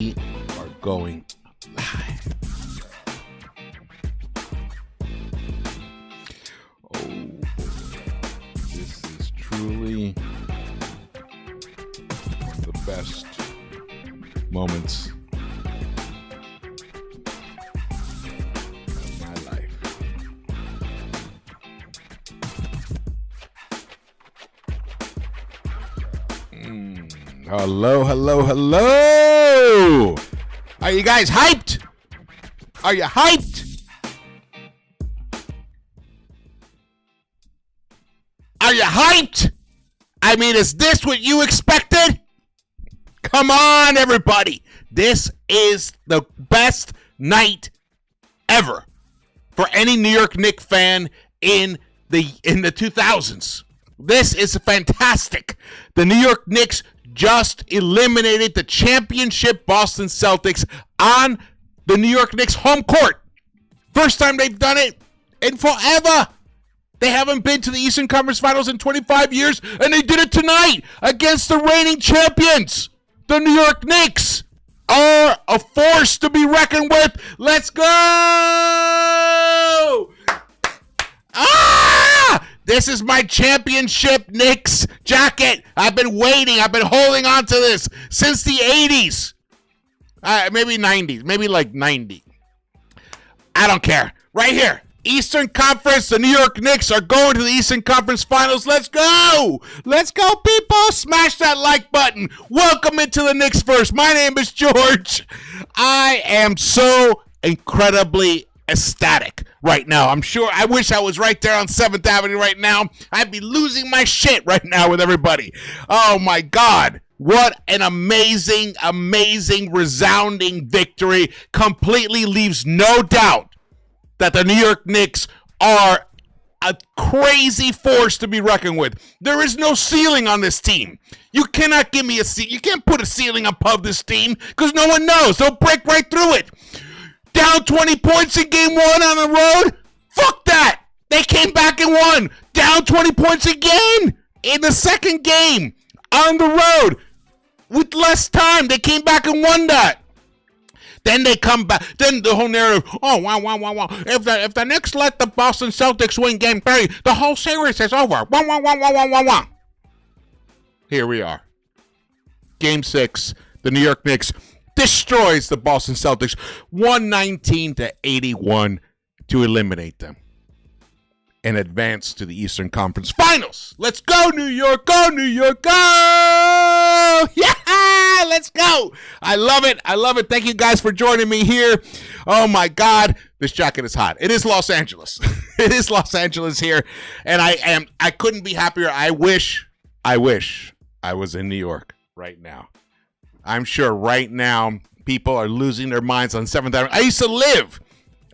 We are going live. Oh, this is truly one of the best moments of my life. Hello, hello, hello! Are you guys hyped? Are you hyped? Are you hyped? I mean, is this what you expected? Come on, everybody. This is the best night ever for any New York Knicks fan in the 2000s. This is fantastic. The New York Knicks just eliminated the championship Boston Celtics on the New York Knicks home court. First time they've done it in forever. They haven't been to the Eastern Conference Finals in 25 years, and they did it tonight against the reigning champions. The New York Knicks are a force to be reckoned with. Let's go! Ah! This is my championship Knicks jacket. I've been waiting. I've been holding on to this since the 80s. Maybe 90s. Maybe like 90. I don't care. Right here. Eastern Conference. The New York Knicks are going to the Eastern Conference Finals. Let's go. Let's go, people. Smash that like button. Welcome into the Knicks-Verse. My name is George. I am so incredibly ecstatic right now. I wish I was right there on 7th Avenue right now. I'd be losing my shit right now with everybody. Oh my God. What an amazing, amazing, resounding victory. Completely leaves no doubt that the New York Knicks are a crazy force to be reckoned with. There is no ceiling on this team. You cannot give me a ceiling. You can't put a ceiling above this team because no one knows. They'll break right through it. Down 20 points in game one on the road? Fuck that. They came back and won. Down 20 points again in the second game on the road with less time. They came back and won that. Then they come back. Then the whole narrative, oh, wow. If the Knicks let the Boston Celtics win game 3, the whole series is over. Wow. Here we are. Game 6, the New York Knicks destroys the Boston Celtics 119-81 to eliminate them and advance to the Eastern Conference Finals. Let's go, New York. Go, New York. Go. Yeah, let's go. I love it. I love it. Thank you guys for joining me here. Oh, my God. This jacket is hot. It is Los Angeles. It is Los Angeles here, and I couldn't be happier. I wish I was in New York right now. I'm sure right now people are losing their minds on 7th Avenue. I used to live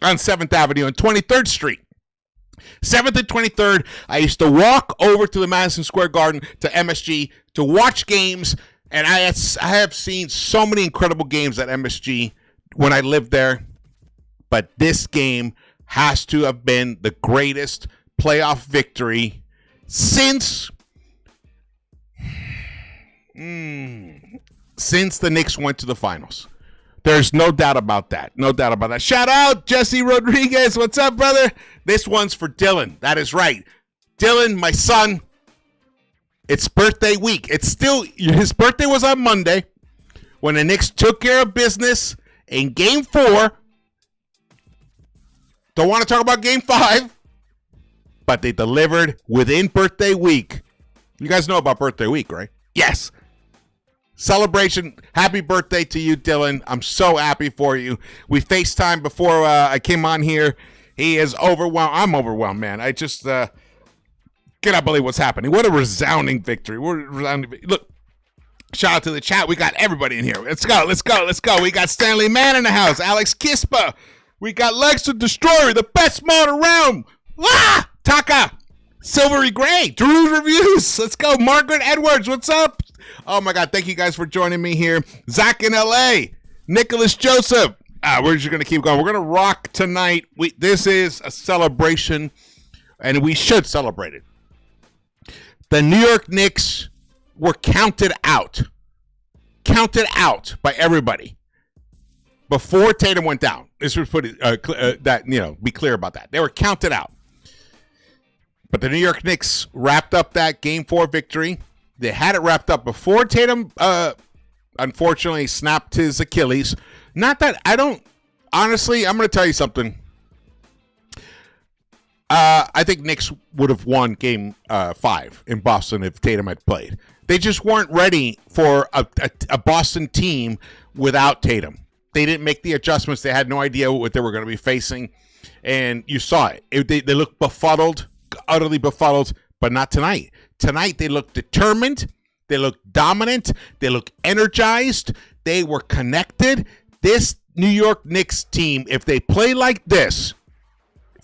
on 7th Avenue and 23rd Street. 7th and 23rd, I used to walk over to the Madison Square Garden to MSG to watch games, and I have seen so many incredible games at MSG when I lived there, but this game has to have been the greatest playoff victory since the Knicks went to the finals. There's no doubt about that. No doubt about that. Shout out, Jesse Rodriguez. What's up, brother? This one's for Dylan. That is right. Dylan, my son, it's birthday week. His birthday was on Monday when the Knicks took care of business in Game 4. Don't want to talk about Game 5, but they delivered within birthday week. You guys know about birthday week, right? Yes. Celebration. Happy birthday to you, Dylan. I'm so happy for you. We FaceTimed before I came on here. He is overwhelmed. I'm overwhelmed, man. I just cannot believe what's happening. What a resounding victory. Look, shout out to the chat. We got everybody in here. Let's go. We got Stanley Mann in the house. Alex Kispa. We got Lex the Destroyer, the best mod around. Ah! Taka. Silvery Gray. Drew's Reviews. Let's go. Margaret Edwards. What's up? Oh, my God. Thank you guys for joining me here. Zach in L.A. Nicholas Joseph. We're just going to keep going. We're going to rock tonight. This is a celebration, and we should celebrate it. The New York Knicks were counted out by everybody. before Tatum went down. This was put be clear about that. They were counted out. But the New York Knicks wrapped up that Game 4 victory. They had it wrapped up before Tatum, unfortunately, snapped his Achilles. Not that I don't. Honestly, I'm going to tell you something. I think Knicks would have won Game 5 in Boston if Tatum had played. They just weren't ready for a Boston team without Tatum. They didn't make the adjustments. They had no idea what they were going to be facing. And you saw it. They looked befuddled, utterly befuddled, but not tonight. Tonight, they looked determined. They looked dominant. They looked energized. They were connected. This New York Knicks team, if they play like this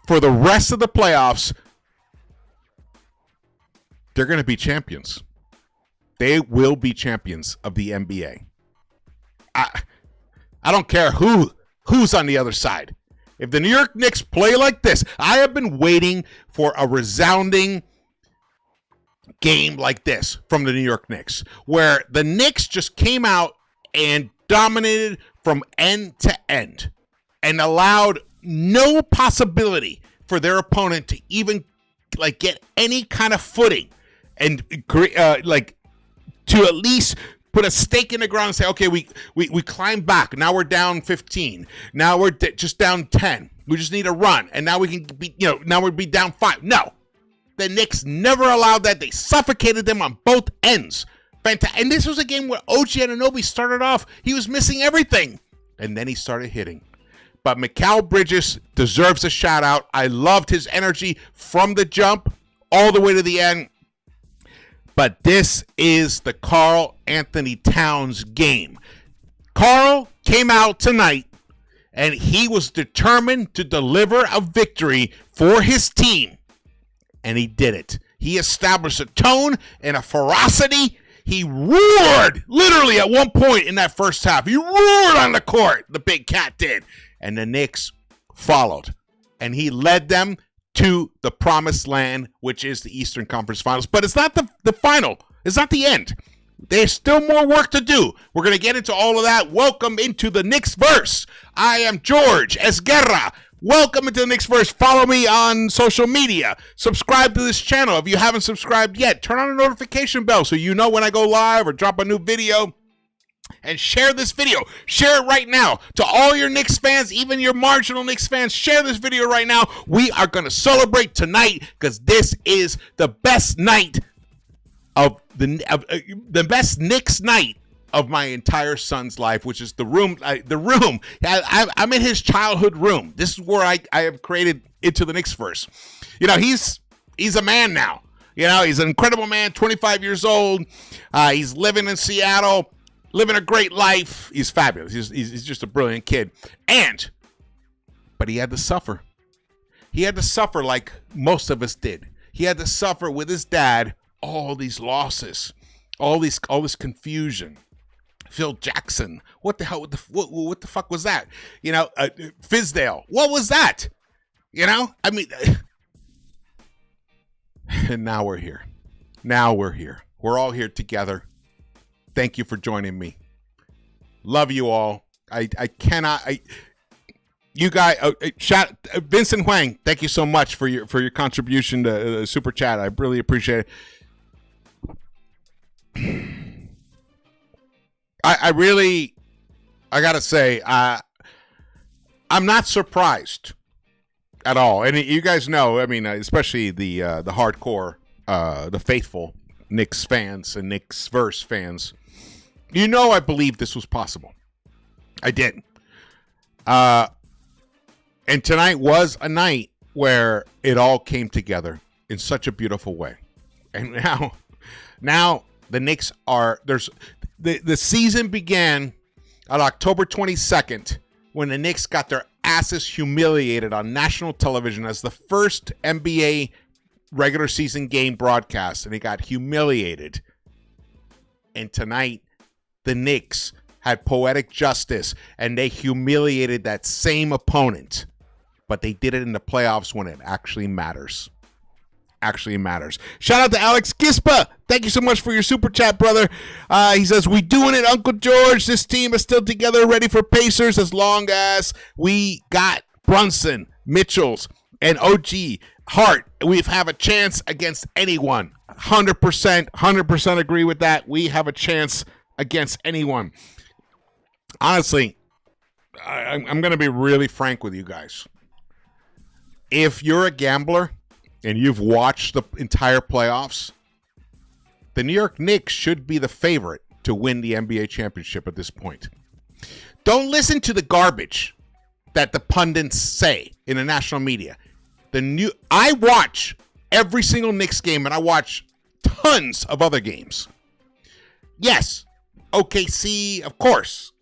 for the rest of the playoffs, they're going to be champions. They will be champions of the NBA. I don't care who's on the other side. If the New York Knicks play like this, I have been waiting for a resounding game like this from the New York Knicks, where the Knicks just came out and dominated from end to end and allowed no possibility for their opponent to even get any kind of footing and to at least put a stake in the ground and say, okay, we climbed back. Now we're down 15. Now we're just down 10. We just need a run. And now we can be, now we'd be down 5. No. The Knicks never allowed that. They suffocated them on both ends. Fantastic. And this was a game where OG Anunoby started off. He was missing everything. And then he started hitting. But Mikal Bridges deserves a shout out. I loved his energy from the jump all the way to the end. But this is the Karl Anthony Towns game. Karl came out tonight, and he was determined to deliver a victory for his team. And he did it. He established a tone and a ferocity. He roared, literally at one point in that first half. He roared on the court, the big cat did. And the Knicks followed. And he led them to the promised land, which is the Eastern Conference Finals. But it's not the final. It's not the end. There's still more work to do. We're going to get into all of that. Welcome into the Knicks-Verse. I am George Esguerra. Welcome into the Knicks-Verse. Follow me on social media. Subscribe to this channel. If you haven't subscribed yet, turn on the notification bell so you know when I go live or drop a new video. And share this video. Share it right now to all your Knicks fans, even your marginal Knicks fans. Share this video right now. We are going to celebrate tonight because this is the best night of the best Knicks night of my entire son's life, which is the room. I'm in his childhood room. This is where I have created into the Knicks-Verse. He's a man now. He's an incredible man. 25 years old. He's living in Seattle. Living a great life. He's fabulous. He's just a brilliant kid. But he had to suffer. He had to suffer like most of us did. He had to suffer with his dad all these losses, all this confusion. Phil Jackson. What the hell? What the fuck was that? Fizdale. What was that? And now we're here. We're all here together. Thank you for joining me. Love you all. You guys, Vincent Huang, thank you so much for your contribution to Super Chat. I really appreciate it. I gotta say, I'm not surprised at all. And you guys know, especially the hardcore, the faithful Knicks fans and Knicks-Verse fans. I believe this was possible. I did. And tonight was a night where it all came together in such a beautiful way. And now the Knicks the season began on October 22nd when the Knicks got their asses humiliated on national television as the first NBA regular season game broadcast, and they got humiliated. And tonight, the Knicks had poetic justice, and they humiliated that same opponent. But they did it in the playoffs when it actually matters. actually matters. Shout out to Alex Gispa. Thank you so much for your super chat, brother. He says, we doing it, Uncle George. This team is still together, ready for Pacers as long as we got Brunson, Mitchells, and OG Hart. We have a chance against anyone. 100% agree with that. We have a chance against anyone. Honestly, I'm going to be really frank with you guys. If you're a gambler and you've watched the entire playoffs, the New York Knicks should be the favorite to win the NBA championship at this point. Don't listen to the garbage that the pundits say in the national media. I watch every single Knicks game, and I watch tons of other games. Yes, OKC, of course.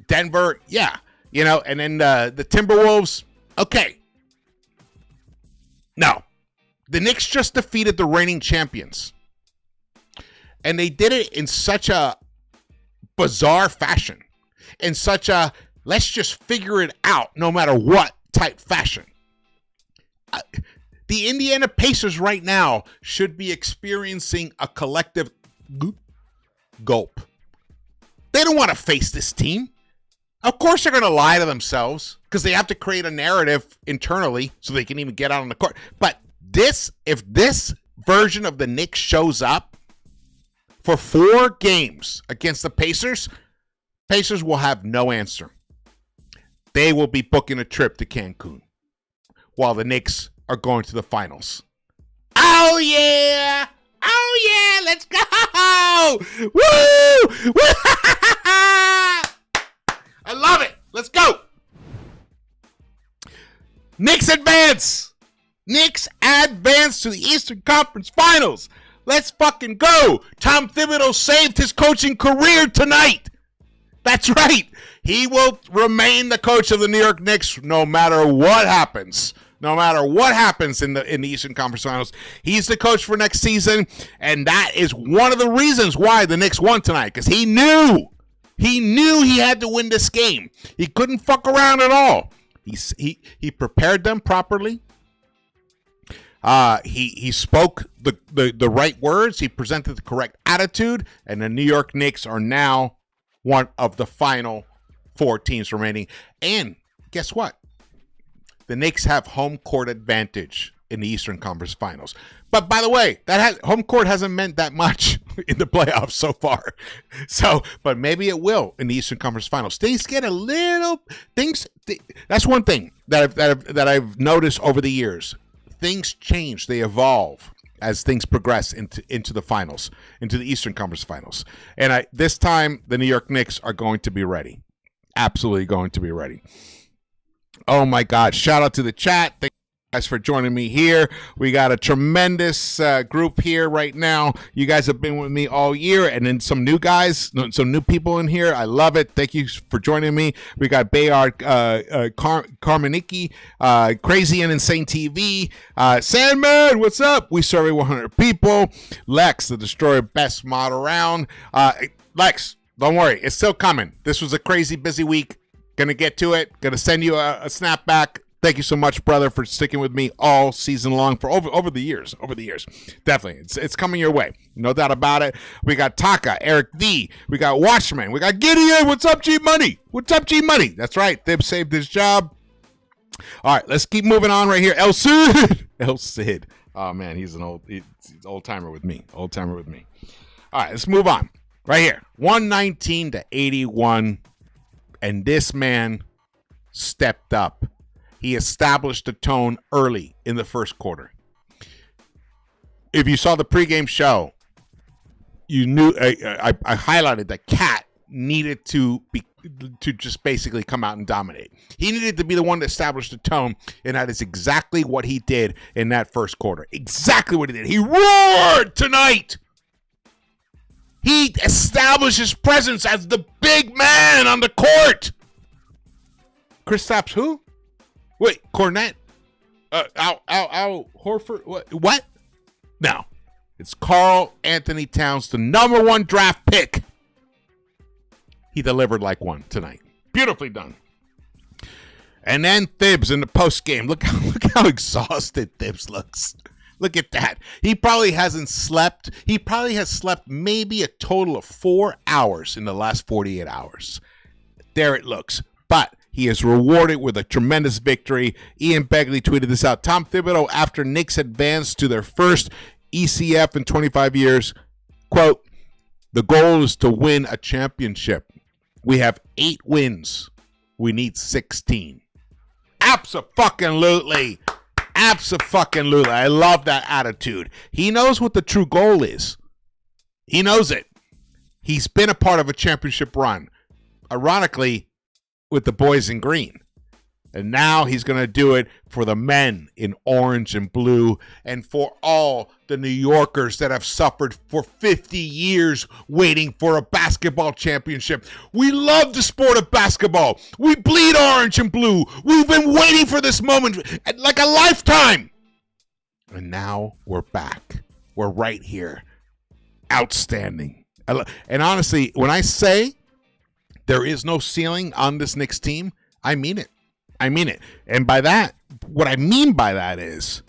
Denver, yeah. And then the Timberwolves, okay. No, the Knicks just defeated the reigning champions. And they did it in such a bizarre fashion. In such a, let's just figure it out no matter what type fashion. The Indiana Pacers right now should be experiencing a collective gulp. They don't want to face this team. Of course they're going to lie to themselves because they have to create a narrative internally so they can even get out on the court. But if this version of the Knicks shows up for 4 games against the Pacers will have no answer. They will be booking a trip to Cancun while the Knicks are going to the finals. Oh, yeah! Oh, yeah! Let's go! Woo! I love it. Let's go. Knicks advance. Knicks advance to the Eastern Conference Finals. Let's fucking go. Tom Thibodeau saved his coaching career tonight. That's right. He will remain the coach of the New York Knicks no matter what happens. No matter what happens in the Eastern Conference Finals. He's the coach for next season, and that is one of the reasons why the Knicks won tonight, because he knew he had to win this game. He couldn't fuck around at all. He prepared them properly. He spoke the right words. He presented the correct attitude, and the New York Knicks are now one of the final 4 teams remaining. And guess what? The Knicks have home court advantage in the Eastern Conference Finals. But by the way, home court hasn't meant that much in the playoffs so far. But maybe it will in the Eastern Conference Finals. Things get a little that's one thing that I've noticed over the years. Things change, they evolve as things progress into the finals, into the Eastern Conference Finals. And this time the New York Knicks are going to be ready. Absolutely going to be ready. Oh my God. Shout out to the chat. Thank you guys for joining me here. We got a tremendous group here right now. You guys have been with me all year, and then some new guys, some new people in here. I love it. Thank you for joining me. We got Bayard Carmeniki, Crazy and Insane TV, Sandman, what's up? We survey 100 people. Lex, the Destroyer, best mod around. Lex, don't worry. It's still coming. This was a crazy busy week. Gonna get to it. Gonna send you a snapback. Thank you so much, brother, for sticking with me all season long for over the years. Definitely. It's coming your way. No doubt about it. We got Taka, Eric V. We got Watchman. We got Gideon. What's up, G Money? What's up, G Money? That's right. They've saved his job. All right, let's keep moving on right here. El Cid. El Cid. Oh man, he's an old timer with me. All right, let's move on. Right here. 119 to 81. And this man stepped up. He established the tone early in the first quarter. If you saw the pregame show, you knew I highlighted that Cat needed to just basically come out and dominate. He needed to be the one to establish the tone, and that is exactly what he did in that first quarter. Exactly what he did. He roared tonight. He established his presence as the big man on the court. Kristaps who? Wait, Cornette? Al Horford? What? No. It's Karl Anthony Towns, the #1 draft pick. He delivered like one tonight. Beautifully done. And then Thibs in the post game. Look how exhausted Thibs looks. Look at that. He probably hasn't slept. He probably has slept maybe a total of 4 hours in the last 48 hours. There it looks. But he is rewarded with a tremendous victory. Ian Begley tweeted this out. Tom Thibodeau, after Knicks advanced to their first ECF in 25 years, quote, "The goal is to win a championship. We have 8 wins. We need 16. Abso-fucking-lutely. Abso-fucking-lutely. I love that attitude. He knows what the true goal is. He knows it. He's been a part of a championship run. Ironically, with the boys in green. And now he's going to do it for the men in orange and blue and for all the New Yorkers that have suffered for 50 years waiting for a basketball championship. We love the sport of basketball. We bleed orange and blue. We've been waiting for this moment like a lifetime. And now we're back. We're right here. Outstanding. And honestly, when I say there is no ceiling on this Knicks team, I mean it. I mean it. And by that, what I mean by that is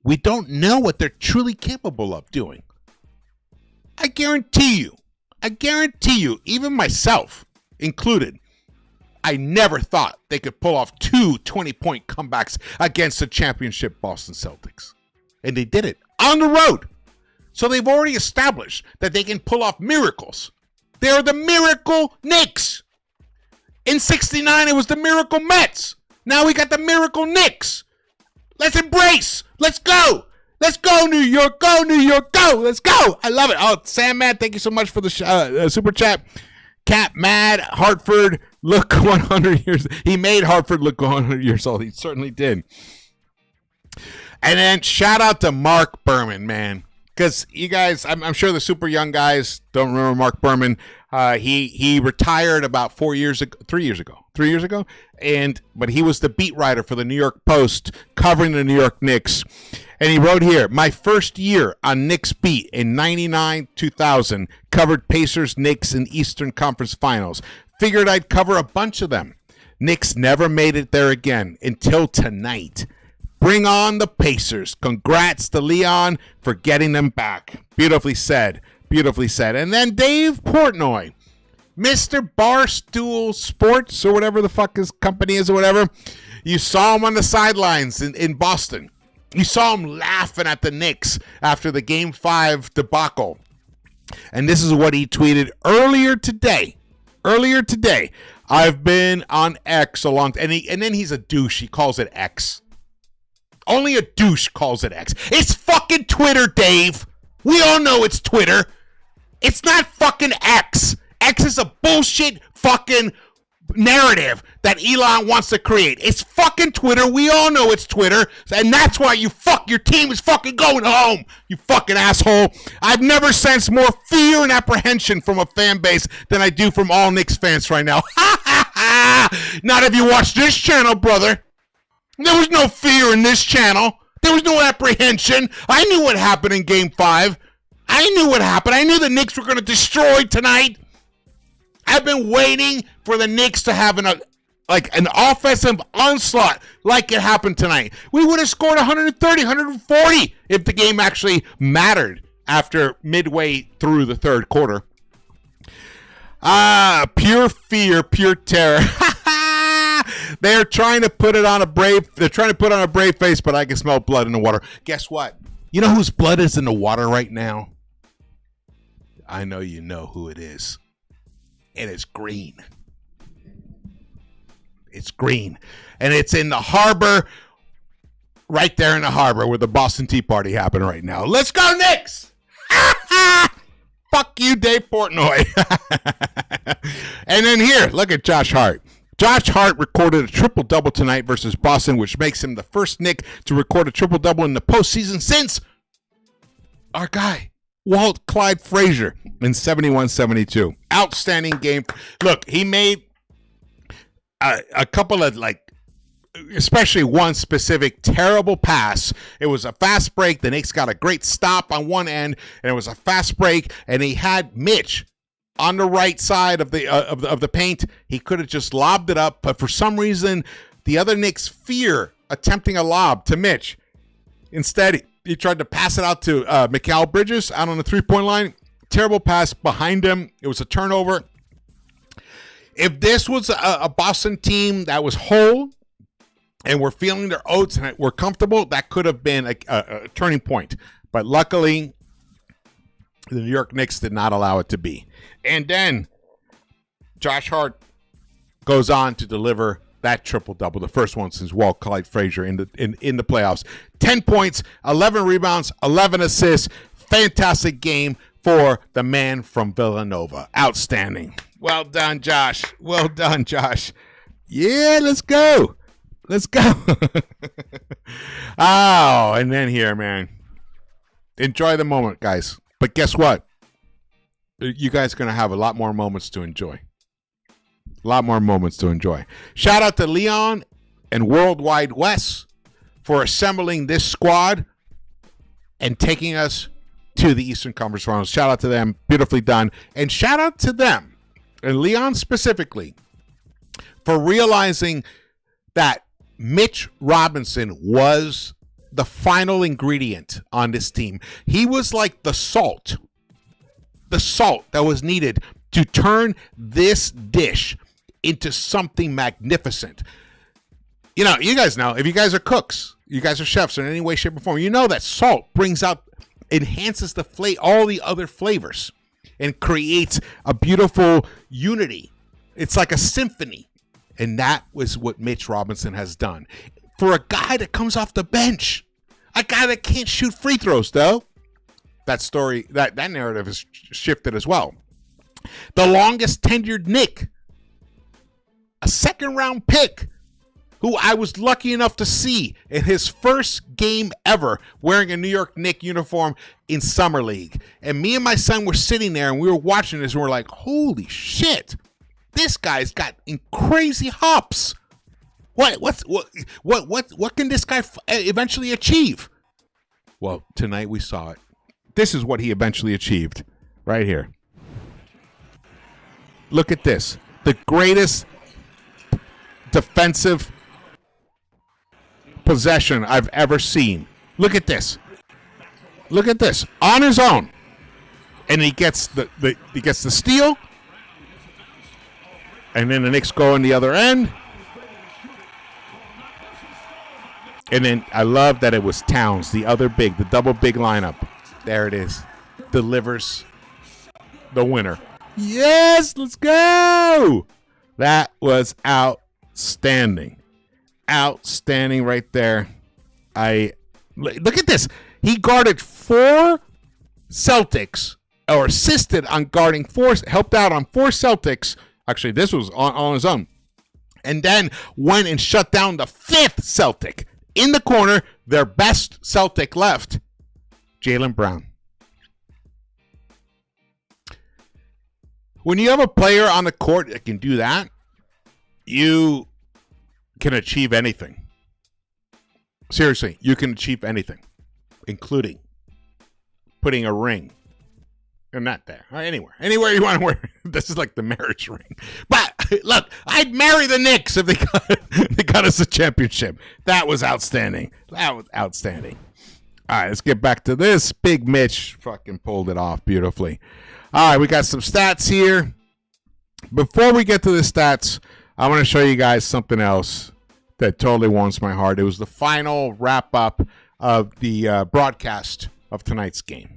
we don't know what they're truly capable of doing. I guarantee you, even myself included, I never thought they could pull off 2 20-point comebacks against the championship Boston Celtics. And they did it on the road. So they've already established that they can pull off miracles. They're the miracle Knicks. In 69, it was the Miracle Mets. Now we got the Miracle Knicks. Let's embrace. Let's go. Let's go, New York. Go, New York. Go. Let's go. I love it. Oh, Sandman, thank you so much for the super chat. Cat Mad, Hartford, look 100 years. He made Hartford look 100 years old. He certainly did. And then shout out to Mark Berman, man. Because you guys, I'm sure the super young guys don't remember Mark Berman. He retired about 3 years ago, but he was the beat writer for the New York Post covering the New York Knicks. And he wrote here, my first year on Knicks beat in 99-2000 covered Pacers Knicks in Eastern Conference Finals. Figured I'd cover a bunch of them. Knicks never made it there again until tonight. Bring on the Pacers. Congrats to Leon for getting them back. Beautifully said. Beautifully said. And then Dave Portnoy, Mr. Barstool Sports, or whatever the fuck his company is or whatever. You saw him on the sidelines in Boston. You saw him laughing at the Knicks after the Game 5 debacle. And this is what he tweeted earlier today. I've been on X a long time. And then he's a douche. He calls it X. Only a douche calls it X. It's fucking Twitter, Dave. We all know it's Twitter. It's not fucking X. X is a bullshit fucking narrative that Elon wants to create. It's fucking Twitter. We all know it's Twitter. And that's why your team is fucking going home, you fucking asshole. I've never sensed more fear and apprehension from a fan base than I do from all Knicks fans right now. Not if you watch this channel, brother. There was no fear in this channel. There was no apprehension. I knew what happened in Game 5. I knew what happened. I knew the Knicks were going to destroy tonight. I've been waiting for the Knicks to have an offensive onslaught like it happened tonight. We would have scored 130, 140 if the game actually mattered after midway through the third quarter. Pure fear, pure terror. They're trying to put on a brave face, but I can smell blood in the water. Guess what? You know whose blood is in the water right now? I know you know who it is. And it's green. It's green. And it's in the harbor, right there in the harbor where the Boston Tea Party happened right now. Let's go, Knicks! Fuck you, Dave Portnoy. And then here, look at Josh Hart. Josh Hart recorded a triple-double tonight versus Boston, which makes him the first Knick to record a triple-double in the postseason since our guy, Walt Clyde Frazier, in 71-72. Outstanding game. Look, he made a couple of, especially one specific terrible pass. It was a fast break. The Knicks got a great stop on one end, and it was a fast break, and he had Mitch on the right side of the paint. He could have just lobbed it up, but for some reason, the other Knicks fear attempting a lob to Mitch. Instead, He tried to pass it out to Mikal Bridges out on the three-point line. Terrible pass behind him. It was a turnover. If this was a Boston team that was whole and were feeling their oats and were comfortable, that could have been a turning point. But luckily, the New York Knicks did not allow it to be. And then Josh Hart goes on to deliver that triple-double, the first one since Walt Clyde Frazier in the playoffs. 10 points, 11 rebounds, 11 assists. Fantastic game for the man from Villanova. Outstanding. Well done, Josh. Well done, Josh. Yeah, let's go. Let's go. Oh, and then here, man. Enjoy the moment, guys. But guess what? You guys are going to have a lot more moments to enjoy. A lot more moments to enjoy. Shout out to Leon and Worldwide Wes for assembling this squad and taking us to the Eastern Conference Finals. Shout out to them. Beautifully done. And shout out to them, and Leon specifically, for realizing that Mitch Robinson was the final ingredient on this team. He was like the salt that was needed to turn this dish into something magnificent. You know, you guys know, if you guys are cooks, you guys are chefs in any way, shape, or form, you know that salt enhances all the other flavors and creates a beautiful unity. It's like a symphony. And that was what Mitch Robinson has done. For a guy that comes off the bench, a guy that can't shoot free throws, though, that story, that narrative has shifted as well. The longest tenured Knick, a second-round pick, who I was lucky enough to see in his first game ever wearing a New York Knicks uniform in Summer League. And me and my son were sitting there and we were watching this and we're like, holy shit, this guy's got crazy hops. What can this guy eventually achieve? Well, tonight we saw it. This is what he eventually achieved right here. Look at this. The greatest defensive possession I've ever seen. Look at this. Look at this. On his own. And he gets the steal. And then the Knicks go on the other end. And then I love that it was Towns, the other big, the double big lineup. There it is. Delivers the winner. Yes, let's go. That was outstanding. Outstanding right there. Look at this. He guarded 4 Celtics, or assisted on guarding 4, helped out on 4 Celtics. Actually, this was on his own. And then went and shut down the 5th Celtic. In the corner, their best Celtic left, Jaylen Brown. When you have a player on the court that can do that, you can achieve anything. Seriously, you can achieve anything, including putting a ring. Or not there. Anywhere you want to wear. This is like the marriage ring. But look, I'd marry the Knicks if they got us a championship. That was outstanding. That was outstanding. All right, let's get back to this. Big Mitch fucking pulled it off beautifully. All right, we got some stats here. Before we get to the stats, I want to show you guys something else that totally warms my heart. It was the final wrap-up of the broadcast of tonight's game.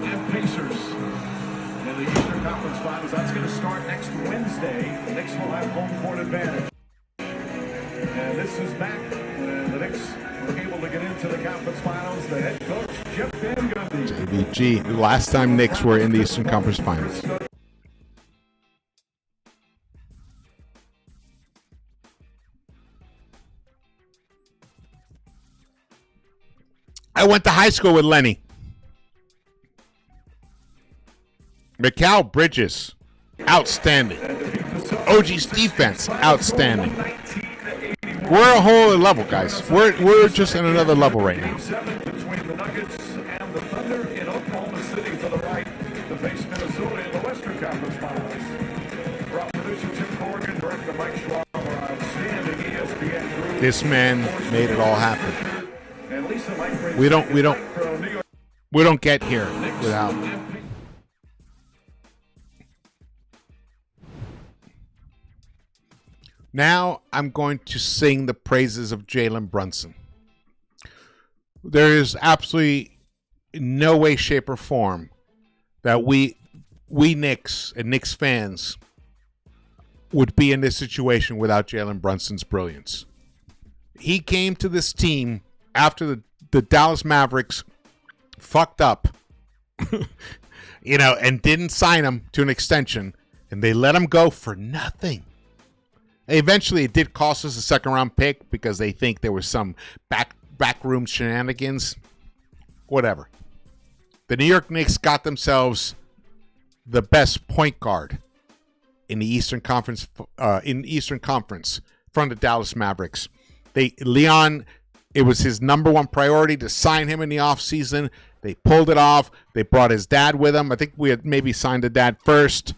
And Pacers in the Eastern Conference Finals. That's going to start next Wednesday. The Knicks will have home court advantage. And this is back when the Knicks were able to get into the conference finals. The head coach, Jeff Van Gundy. JVG, the last time Knicks were in the Eastern Conference Finals. I went to high school with Lenny. Mikal Bridges, outstanding. OG's defense, outstanding. We're a whole other level, guys. We're just in another level right now. Between the Nuggets and the Thunder in Oklahoma City for the right to face Minnesota in the Western Conference Finals. Rob producer Tim Corrigan, director Mike Schwab, our outstanding ESPN crew. This man made it all happen. And Lisa Mike We don't get here without. Now I'm going to sing the praises of Jalen Brunson. There is absolutely no way, shape, or form that we Knicks and Knicks fans would be in this situation without Jalen Brunson's brilliance. He came to this team after the Dallas Mavericks fucked up, and didn't sign him to an extension, and they let him go for nothing. Eventually, it did cost us a second-round pick because they think there was some backroom shenanigans. Whatever. The New York Knicks got themselves the best point guard in the Eastern Conference. From the Dallas Mavericks. Leon, it was his number one priority to sign him in the offseason. They pulled it off. They brought his dad with him. I think we had maybe signed the dad first.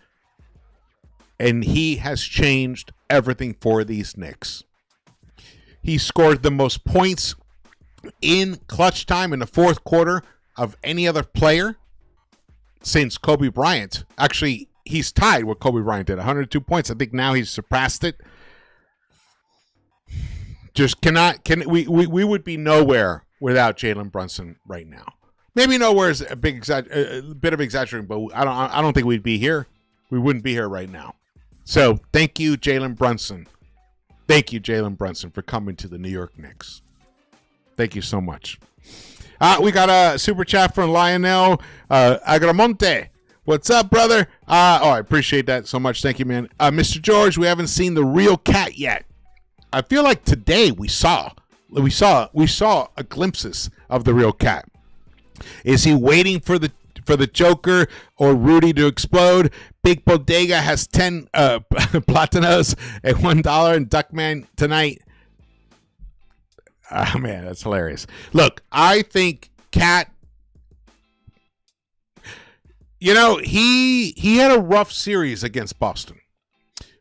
And he has changed everything for these Knicks. He scored the most points in clutch time in the fourth quarter of any other player since Kobe Bryant. Actually, he's tied with Kobe Bryant at 102 points. I think now he's surpassed it. We would be nowhere without Jalen Brunson right now. Maybe nowhere is a bit of exaggerating, but I don't think we'd be here. We wouldn't be here right now. So thank you, Jalen Brunson. Thank you, Jalen Brunson, for coming to the New York Knicks. Thank you so much. We got a super chat from Lionel Agramonte. What's up, brother? I appreciate that so much. Thank you, man. Mr. George, we haven't seen the real cat yet. I feel like today we saw glimpses of the real cat. Is he waiting for the Joker or Rudy to explode? Big Bodega has 10 platinos at $1 and Duckman tonight. Oh, man, that's hilarious. Look, I think Cat, he had a rough series against Boston.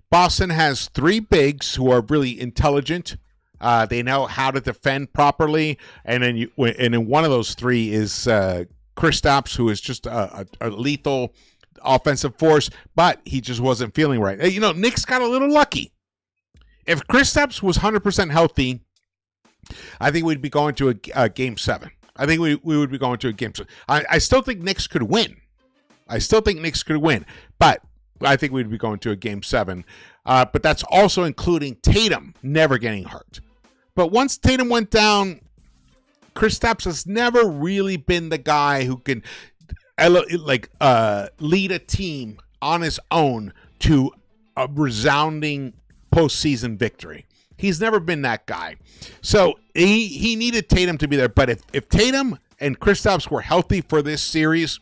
Boston has three bigs who are really intelligent. They know how to defend properly, and then one of those three is Kristaps, who is just a lethal offensive force, but he just wasn't feeling right. Knicks got a little lucky. If Kristaps was 100% healthy, I think we'd be going to a Game 7. I think we would be going to a Game 7. I still think Knicks could win. But I think we'd be going to a Game 7. But that's also including Tatum never getting hurt. But once Tatum went down, Kristaps has never really been the guy who can lead a team on his own to a resounding postseason victory. He's never been that guy. So he needed Tatum to be there. But if Tatum and Kristaps were healthy for this series,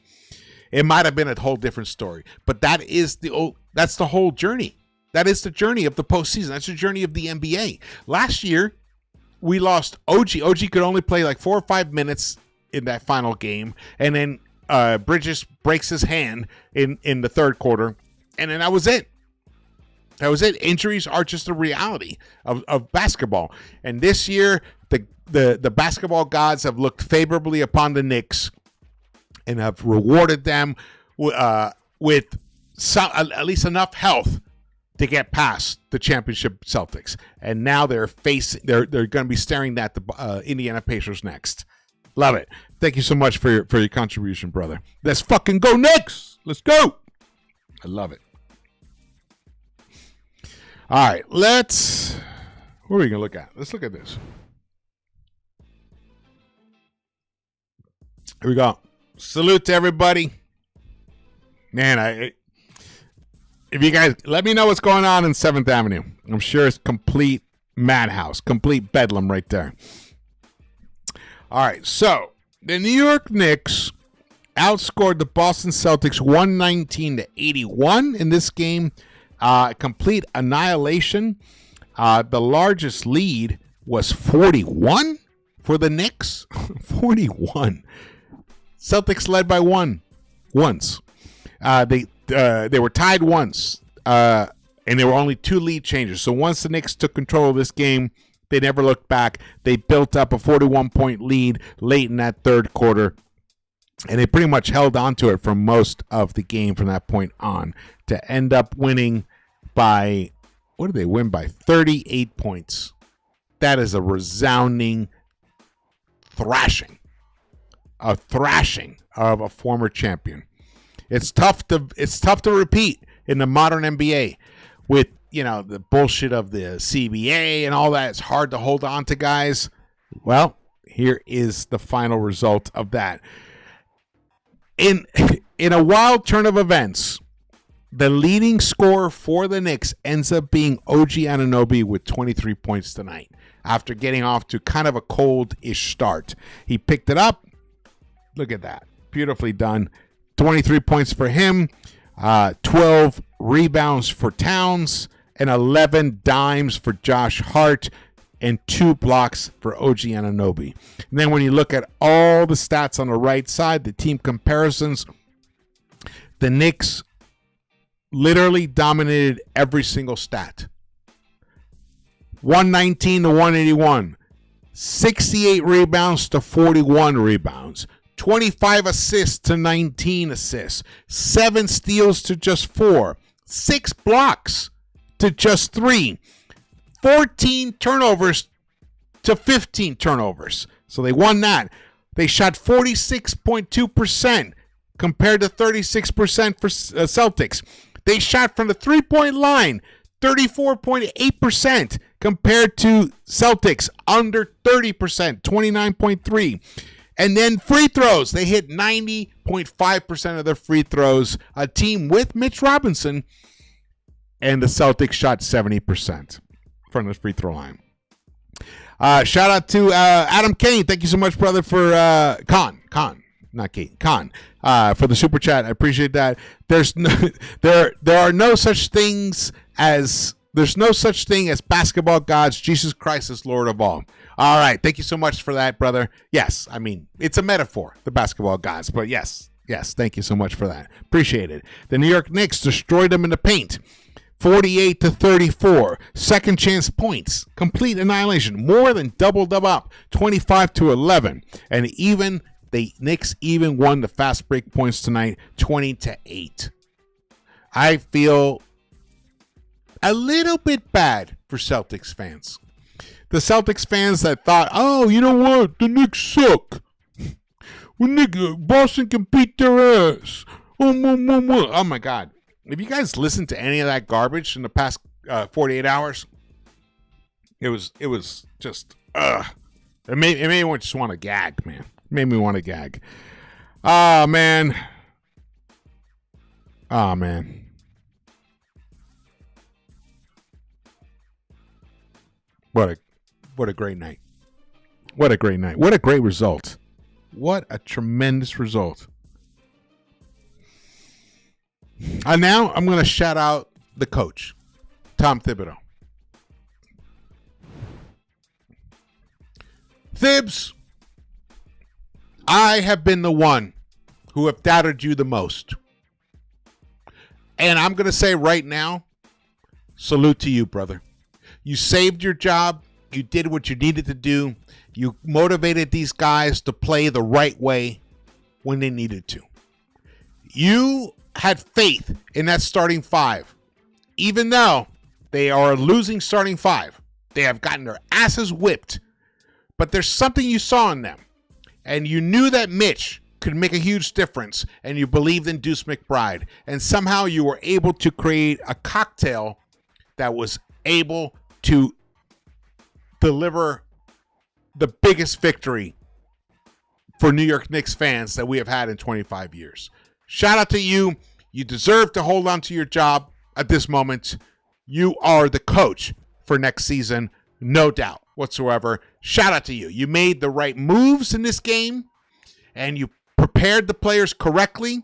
it might have been a whole different story. But that's the whole journey. That is the journey of the postseason. That's the journey of the NBA. Last year, we lost OG. OG could only play like 4 or 5 minutes in that final game. And then Bridges breaks his hand in the third quarter. And then that was it. Injuries are just a reality of basketball. And this year, the basketball gods have looked favorably upon the Knicks and have rewarded them with at least enough health to get past the championship Celtics. And now they're going to be staring at the Indiana Pacers next. Love it. Thank you so much for your contribution, brother. Let's fucking go Knicks. Let's go. I love it. All right, what are we going to look at? Let's look at this. Here we go. Salute to everybody. Man, if you guys let me know what's going on in 7th Avenue. I'm sure it's complete madhouse, complete bedlam right there. All right, so the New York Knicks outscored the Boston Celtics 119-81 in this game. Complete annihilation. The largest lead was 41 for the Knicks. 41. Celtics led by once. They were tied once, and there were only 2 lead changes. So once the Knicks took control of this game, They never looked back. They built up a 41-point lead late in that third quarter, and they pretty much held on to it for most of the game from that point on to end up winning by, what did they win by? 38 points. That is a resounding thrashing. A thrashing of a former champion. It's tough to repeat in the modern NBA with, the bullshit of the CBA and all that. It's hard to hold on to guys. Well, here is the final result of that. In a wild turn of events, the leading scorer for the Knicks ends up being OG Anunoby with 23 points tonight after getting off to kind of a cold-ish start. He picked it up. Look at that. Beautifully done. 23 points for him, 12 rebounds for Towns, and 11 dimes for Josh Hart, and 2 blocks for OG Anunoby. And then when you look at all the stats on the right side, the team comparisons, the Knicks literally dominated every single stat. 119 to 181, 68 rebounds to 41 rebounds, 25 assists to 19 assists, 7 steals to just 4, 6 blocks to just 3, 14 turnovers to 15 turnovers. So they won that. They shot 46.2% compared to 36% for Celtics. They shot from the three-point line 34.8% compared to Celtics under 30%, 29.3%. And then free throws. They hit 90.5% of their free throws. A team with Mitch Robinson. And the Celtics shot 70% from the free throw line. Shout out to Adam Kane. Thank you so much, brother, for Con, not Kane, Con, for the super chat. I appreciate that. There's no such thing as basketball gods. Jesus Christ is Lord of all. All right. Thank you so much for that, brother. Yes, I mean, it's a metaphor, the basketball gods, but yes, thank you so much for that. Appreciate it. The New York Knicks destroyed them in the paint. 48 to 34. Second chance points. Complete annihilation. More than doubled them up. 25 to 11. And the Knicks even won the fast break points tonight. 20 to 8. I feel a little bit bad for Celtics fans. The Celtics fans that thought, oh, you know what? The Knicks suck. Boston can beat their ass. Oh my God. Have you guys listened to any of that garbage in the past 48 hours? It was just, it made me just want to gag, man. It made me want to gag. Oh, man. Oh, man. What a great night. What a great night. What a great result. What a tremendous result. And now I'm going to shout out the coach, Tom Thibodeau. Thibs, I have been the one who have doubted you the most. And I'm going to say right now, salute to you, brother. You saved your job. You did what you needed to do. You motivated these guys to play the right way when they needed to. You had faith in that starting five. Even though they are a losing starting five, they have gotten their asses whipped. But there's something you saw in them. And you knew that Mitch could make a huge difference. And you believed in Deuce McBride. And somehow you were able to create a cocktail that was able to deliver the biggest victory for New York Knicks fans that we have had in 25 years. Shout out to you. You deserve to hold on to your job at this moment. You are the coach for next season, no doubt whatsoever. Shout out to you. You made the right moves in this game, and you prepared the players correctly.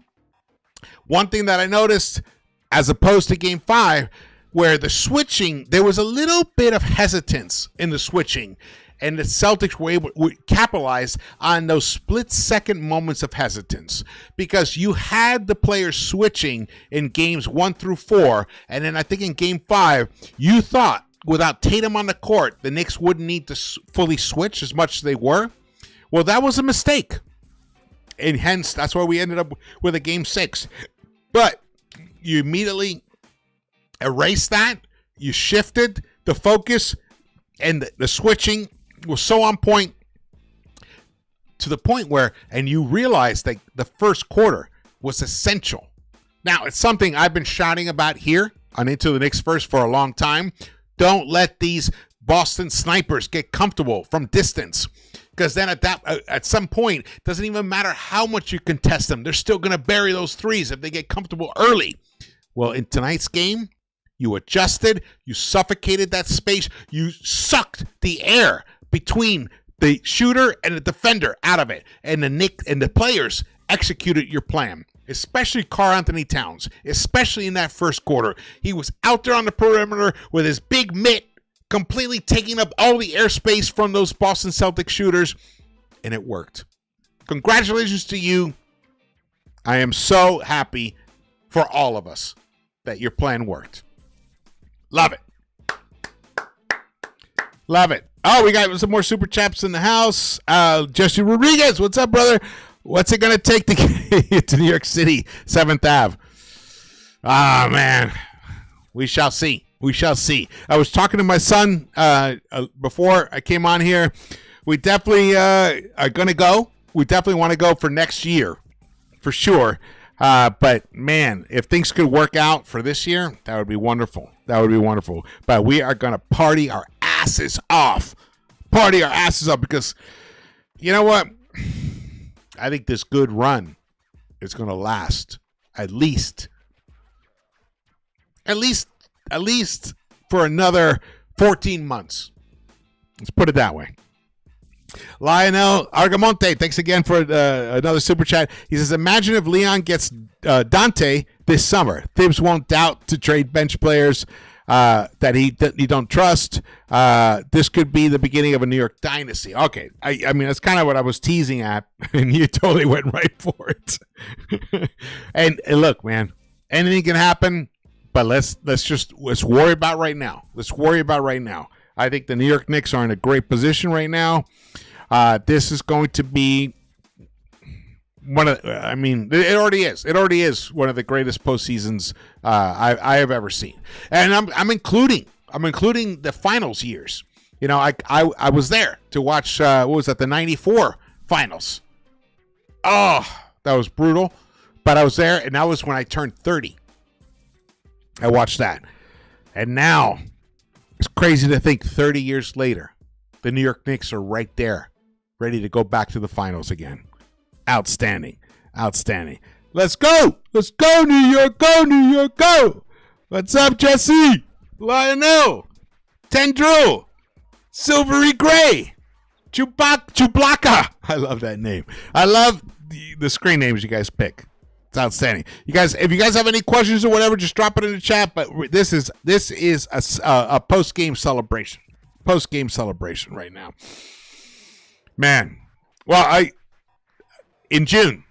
One thing that I noticed, as opposed to Game 5, where the switching, there was a little bit of hesitance in the switching, and the Celtics were able to capitalize on those split-second moments of hesitance because you had the players switching in games 1 through 4, and then I think in Game 5, you thought, without Tatum on the court, the Knicks wouldn't need to fully switch as much as they were. Well, that was a mistake. And hence, that's why we ended up with a Game 6. But you immediately erased that. You shifted the focus, and the switching was so on point to the point where, and you realized that the first quarter was essential. Now, it's something I've been shouting about here on Into the Knicks-Verse for a long time. Don't let these Boston snipers get comfortable from distance, because then at some point, it doesn't even matter how much you contest them. They're still going to bury those threes if they get comfortable early. Well, in tonight's game, you adjusted, you suffocated that space, you sucked the air between the shooter and the defender out of it, and the players executed your plan. Especially Karl-Anthony Towns, especially in that first quarter. He was out there on the perimeter with his big mitt, completely taking up all the airspace from those Boston Celtics shooters, and it worked. Congratulations to you. I am so happy for all of us that your plan worked. Love it. Love it. Oh, we got some more super chaps in the house. Jesse Rodriguez, what's up, brother? What's it going to take to get to New York City, 7th Ave? Ah, man. We shall see. We shall see. I was talking to my son before I came on here. We definitely are going to go. We definitely want to go for next year, for sure. But, man, if things could work out for this year, that would be wonderful. That would be wonderful. But we are going to party our asses off. Party our asses off because, you know what? I think this good run is going to last at least for another 14 months. Let's put it that way. Lionel Argamonte, thanks again for another super chat. He says, imagine if Leon gets Dante this summer. Thibs won't doubt to trade bench players that he don't trust. This could be the beginning of a New York dynasty. Okay, I mean, that's kind of what I was teasing at, and you totally went right for it. and look, man, anything can happen, but let's worry about right now. Let's worry about right now. I think the New York Knicks are in a great position right now. This is going to be it already is. It already is one of the greatest postseasons I have ever seen, and I'm including the finals years. You know, I was there to watch what was that, the '94 finals. Oh, that was brutal, but I was there, and that was when I turned 30. I watched that, and now it's crazy to think 30 years later, the New York Knicks are right there, ready to go back to the finals again. Outstanding. Outstanding. Let's go. Let's go, New York. Go, New York. Go. What's up, Jesse? Lionel. Tendril. Silvery Gray. Chewbacca. I love that name. I love the screen names you guys pick. It's outstanding. You guys, if you guys have any questions or whatever, just drop it in the chat. But this is a post-game celebration. Post-game celebration right now. Man. Well, In June,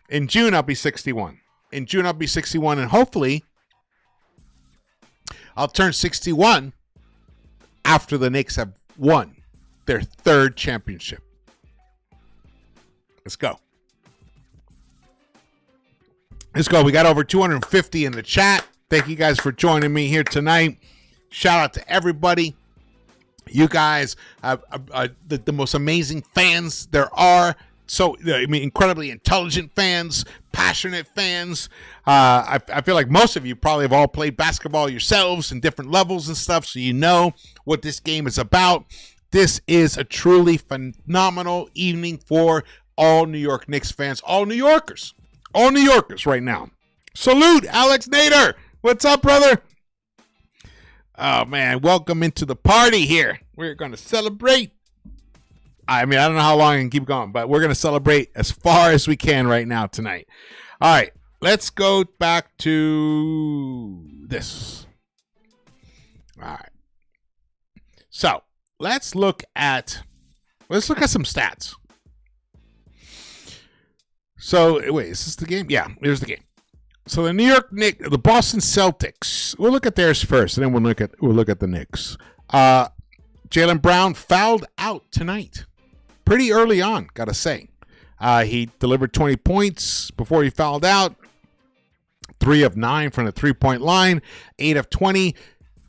I'll be 61. In June, I'll be 61, and hopefully, I'll turn 61 after the Knicks have won their third championship. Let's go. Let's go. We got over 250 in the chat. Thank you guys for joining me here tonight. Shout out to everybody. You guys are the most amazing fans there are. So, I mean, incredibly intelligent fans, passionate fans. I feel like most of you probably have all played basketball yourselves in different levels and stuff, so you know what this game is about. This is a truly phenomenal evening for all New York Knicks fans, all New Yorkers right now. Salute, Alex Nader. What's up, brother? Oh, man, welcome into the party here. We're going to celebrate. I mean, I don't know how long I can keep going, but we're going to celebrate as far as we can right now tonight. All right, let's go back to this. All right. So let's look at some stats. So wait, is this the game? Yeah, here's the game. So the New York Knicks, the Boston Celtics. We'll look at theirs first, and then we'll look at the Knicks. Jaylen Brown fouled out tonight. Pretty early on, got to say. He delivered 20 points before he fouled out. 3 of 9 from the three-point line. 8 of 20.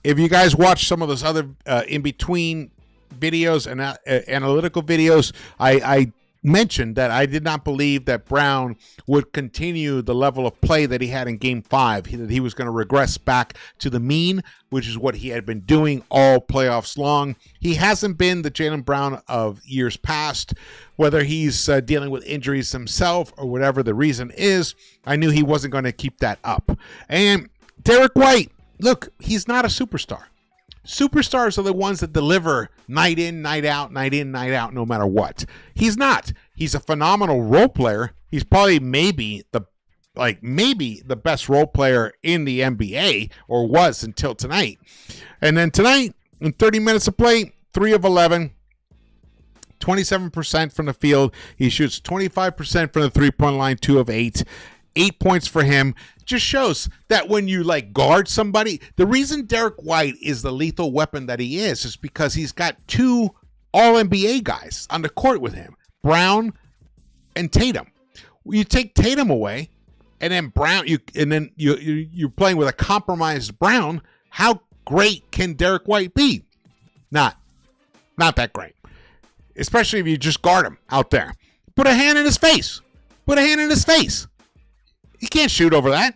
If you guys watch some of those other in-between videos and analytical videos, I mentioned that I did not believe that Brown would continue the level of play that he had in Game 5, that he was going to regress back to the mean, which is what he had been doing all playoffs long. He hasn't been the Jaylen Brown of years past, whether he's dealing with injuries himself or whatever the reason is. I knew he wasn't going to keep that up. And Derek White, look, he's not a superstar. Superstars are the ones that deliver night in, night out, no matter what. He's not. He's a phenomenal role player. He's probably maybe the best role player in the NBA, or was until tonight. And then tonight, in 30 minutes of play, 3 of 11, 27% from the field. He shoots 25% from the three-point line, 2 of 8. 8 points for him. Just shows that when you guard somebody, the reason Derek White is the lethal weapon that he is because he's got 2 All-NBA guys on the court with him, Brown and Tatum. You take Tatum away, and then you're playing with a compromised Brown. How great can Derek White be? Not that great, especially if you just guard him out there. Put a hand in his face. He can't shoot over that.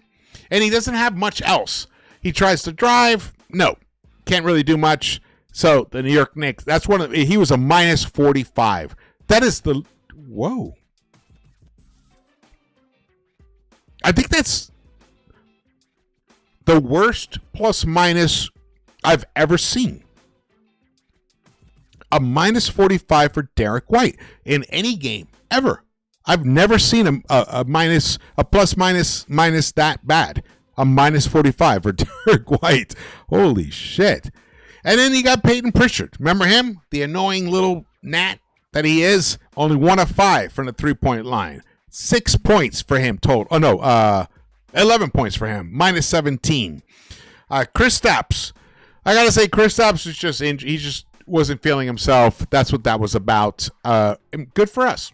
And he doesn't have much else. He tries to drive. No. Can't really do much. So the New York Knicks, he was a minus 45. That is whoa. I think that's the worst plus minus I've ever seen. A minus 45 for Derek White in any game ever. I've never seen a plus minus that bad. A minus 45 for Derek White. Holy shit. And then you got Peyton Pritchard. Remember him? The annoying little gnat that he is. Only 1 of 5 from the three-point line. 6 points for him total. 11 points for him. Minus 17. Kristaps. I got to say, Kristaps was just injured. He just wasn't feeling himself. That's what that was about. Good for us.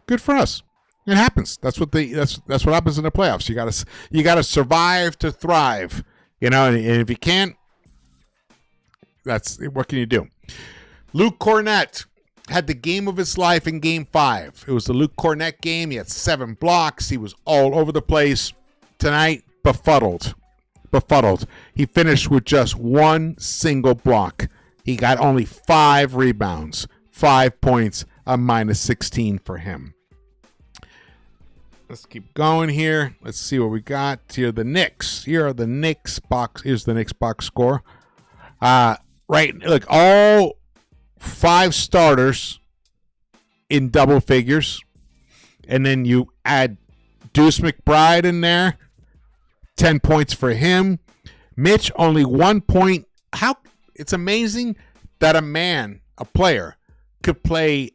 Good for us. It happens. That's what happens in the playoffs. You gotta survive to thrive. And if you can't, what can you do? Luke Cornett had the game of his life in Game 5. It was the Luke Cornett game. He had 7 blocks. He was all over the place. Tonight, befuddled. He finished with just 1 single block. He got only 5 rebounds, 5 points, a minus 16 for him. Let's keep going here. Let's see what we got here. The Knicks. Here are the Knicks box. Here's the Knicks box score. Right. Look, all 5 starters in double figures. And then you add Deuce McBride in there. 10 points for him. Mitch, only 1 point. It's amazing that a player, could play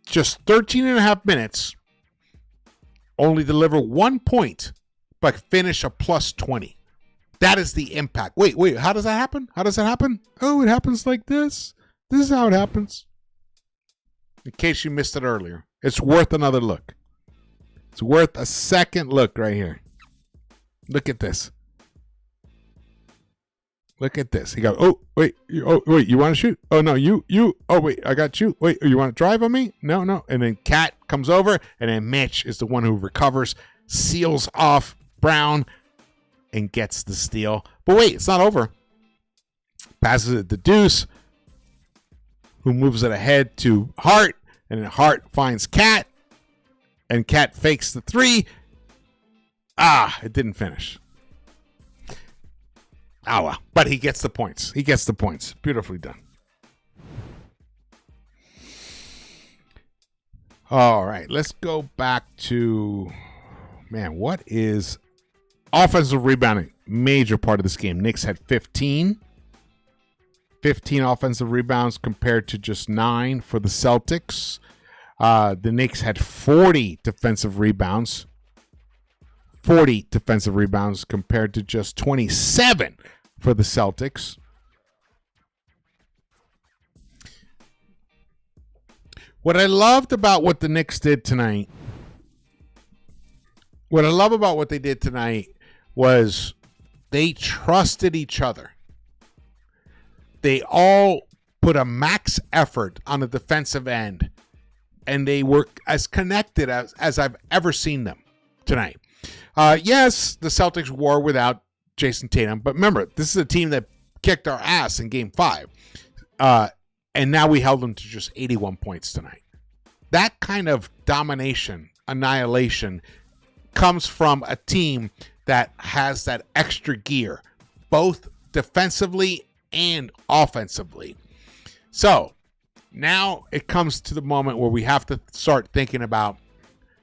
just 13 and a half minutes, only deliver 1 point, but finish a plus 20. That is the impact. Wait, how does that happen? Oh, it happens like this. This is how it happens. In case you missed it earlier, it's worth another look. It's worth a second look right here. Look at this. He got, you want to shoot? Oh, no, you. Oh, wait, I got you. Wait, you want to drive on me? No. And then Cat comes over, and then Mitch is the one who recovers, seals off Brown, and gets the steal. But wait, it's not over. Passes it to Deuce, who moves it ahead to Hart, and then Hart finds Cat, and Cat fakes the 3. It didn't finish. Well. But he gets the points. Beautifully done. All right, let's go back to, what is offensive rebounding? Major part of this game. Knicks had 15 offensive rebounds compared to just 9 for the Celtics. The Knicks had 40 defensive rebounds. 40 defensive rebounds compared to just 27 for the Celtics. What I loved about what the Knicks did tonight, what I love about what they did tonight was they trusted each other. They all put a max effort on the defensive end, and they were as connected as I've ever seen them tonight. Yes, the Celtics were without Jason Tatum, but remember, this is a team that kicked our ass in Game 5, and now we held them to just 81 points tonight. That kind of domination, annihilation, comes from a team that has that extra gear, both defensively and offensively. So now it comes to the moment where we have to start thinking about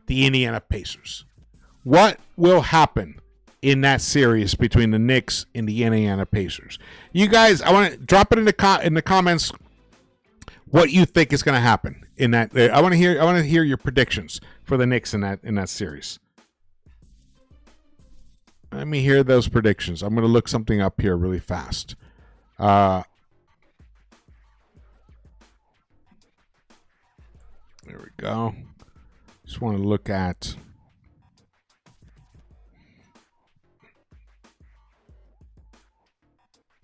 the Indiana Pacers. What will happen in that series between the Knicks and the Indiana Pacers? You guys, I want to drop it in the comments what you think is going to happen in that. I want to hear your predictions for the Knicks in that series. Let me hear those predictions. I'm going to look something up here really fast. There we go. Just want to look at.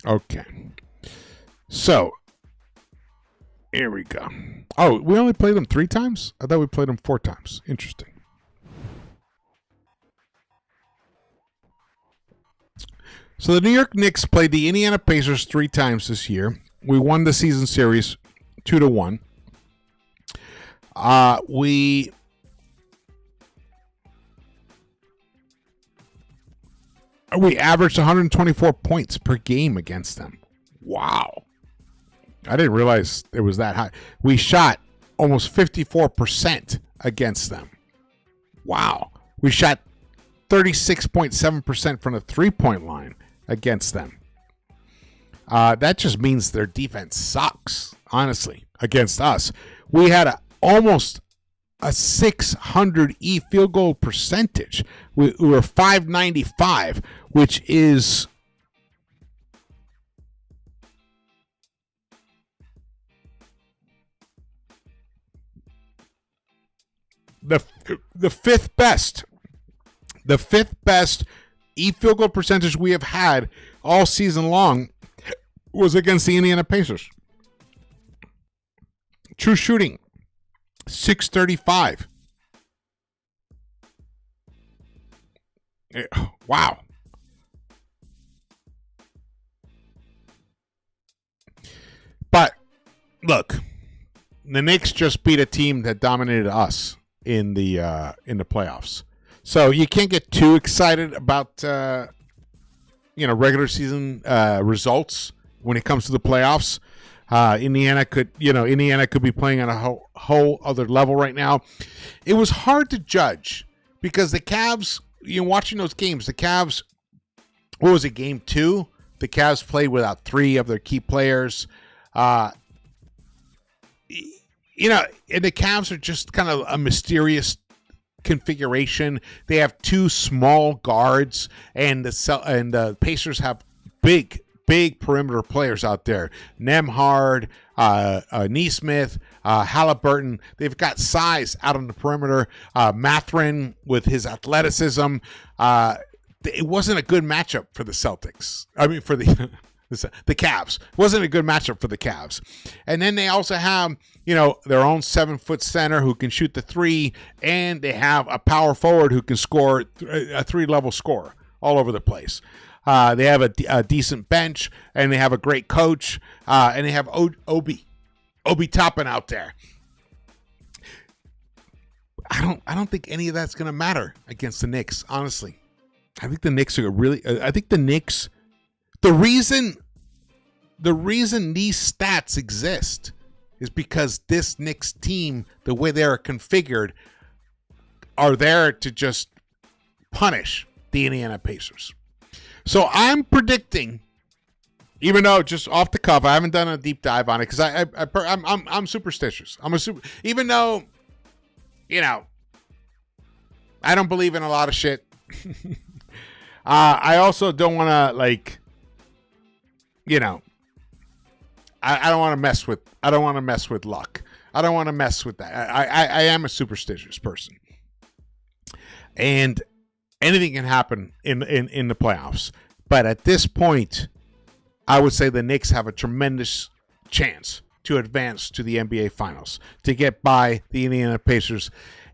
Okay. So, here we go. Oh, we only played them 3 times? I thought we played them 4 times. Interesting. So the New York Knicks played the Indiana Pacers 3 times this year. We won the season series 2-1. We averaged 124 points per game against them. Wow. I didn't realize it was that high. We shot almost 54% against them. Wow. We shot 36.7% from the three-point line against them. That just means their defense sucks, honestly, against us. We had almost a 600 field goal percentage. We were 595, which is the fifth best. The 5th best field goal percentage we have had all season long was against the Indiana Pacers. True shooting, 635. Wow. But look, the Knicks just beat a team that dominated us in the playoffs. So you can't get too excited about regular season results when it comes to the playoffs. Indiana could be playing on a whole other level right now. It was hard to judge because the Cavs, watching those games, the Cavs, what was it, game 2? The Cavs played without 3 of their key players. And the Cavs are just kind of a mysterious configuration. They have 2 small guards, and the Pacers have big perimeter players out there. Nembhard, Nesmith, Halliburton. They've got size out on the perimeter. Mathurin with his athleticism. It wasn't a good matchup for the Celtics. I mean, for the Cavs. It wasn't a good matchup for the Cavs. And then they also have, their own 7-foot center who can shoot the 3, and they have a power forward who can score a 3-level scorer all over the place. They have a decent bench, and they have a great coach, and they have Obi Toppin out there. I don't think any of that's going to matter against the Knicks, honestly. I think the Knicks are the reason these stats exist is because this Knicks team, the way they're configured, are there to just punish the Indiana Pacers. So I'm predicting, even though just off the cuff, I haven't done a deep dive on it because I'm superstitious. Even though, I don't believe in a lot of shit. I also don't want to I don't want to mess with luck. I don't want to mess with that. I am a superstitious person, and anything can happen in the playoffs. But at this point, I would say the Knicks have a tremendous chance to advance to the NBA Finals, to get by the Indiana Pacers